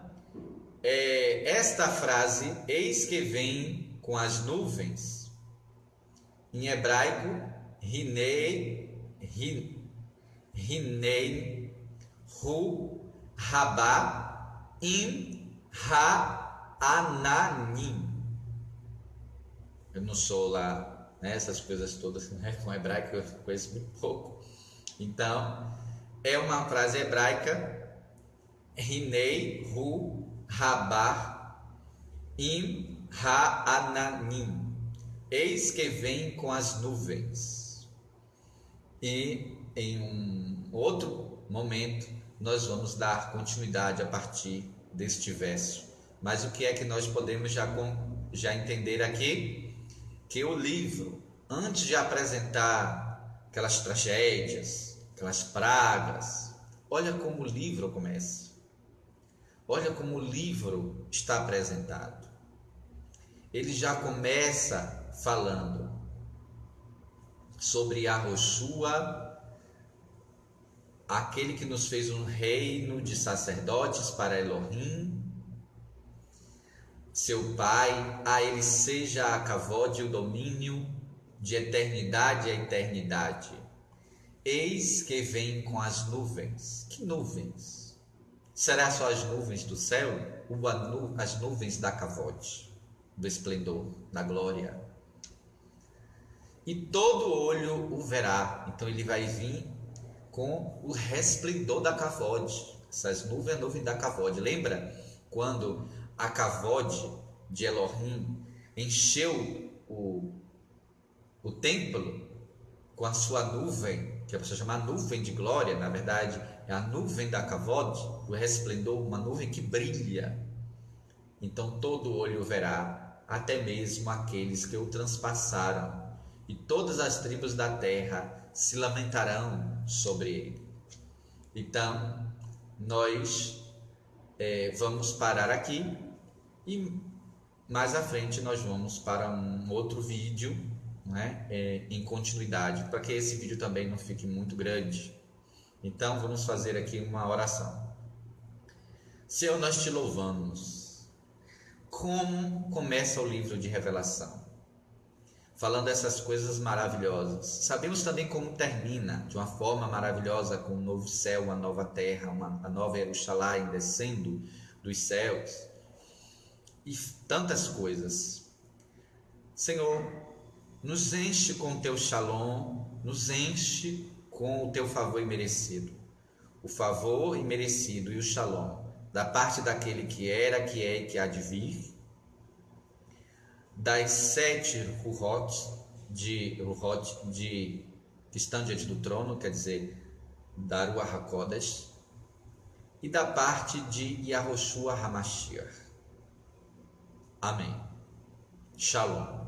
esta frase, eis que vem com as nuvens, em hebraico, Hinei, Hu, Rabá, Im, Ha, Ananim. Eu não sou lá, né, essas coisas todas, né, com hebraico eu conheço muito pouco. Então, é uma frase hebraica, Hinei, Hu, Rabá, Im, Ha, Ananim. Eis que vem com as nuvens. E em um outro momento nós vamos dar continuidade a partir deste verso. Mas o que é que nós podemos já entender aqui? Que o livro, antes de apresentar aquelas tragédias, aquelas pragas, olha como o livro começa. Olha como o livro está apresentado. Ele já começa falando sobre Yahoshua, aquele que nos fez um reino de sacerdotes para Elohim, seu Pai. A ele seja a kavod e o domínio de eternidade a eternidade. Eis que vem com as nuvens. Que nuvens? Será só as nuvens do céu ou as nuvens da kavod, do esplendor, da glória? E todo olho o verá. Então ele vai vir com o resplendor da kavod. Essas nuvens, a nuvem da kavod. Lembra quando a kavod de Elohim encheu o templo com a sua nuvem, que a pessoa chama nuvem de glória? Na verdade é a nuvem da kavod, o resplendor, uma nuvem que brilha. Então todo olho o verá, até mesmo aqueles que o transpassaram, e todas as tribos da terra se lamentarão sobre ele. Então, nós vamos parar aqui e mais à frente nós vamos para um outro vídeo, né, em continuidade, para que esse vídeo também não fique muito grande. Então, vamos fazer aqui uma oração. Senhor, nós te louvamos. Como começa o livro de Revelação? Falando essas coisas maravilhosas. Sabemos também como termina, de uma forma maravilhosa, com um novo céu, uma nova terra, a nova Jerusalém descendo dos céus. E tantas coisas. Senhor, nos enche com o teu shalom, nos enche com o teu favor imerecido. O favor imerecido e o shalom, da parte daquele que era, que é e que há de vir, das 7 Ruhot que estão diante do trono, quer dizer, da Ruach HaKodesh, e da parte de Yahoshua HaMashiach. Amém. Shalom.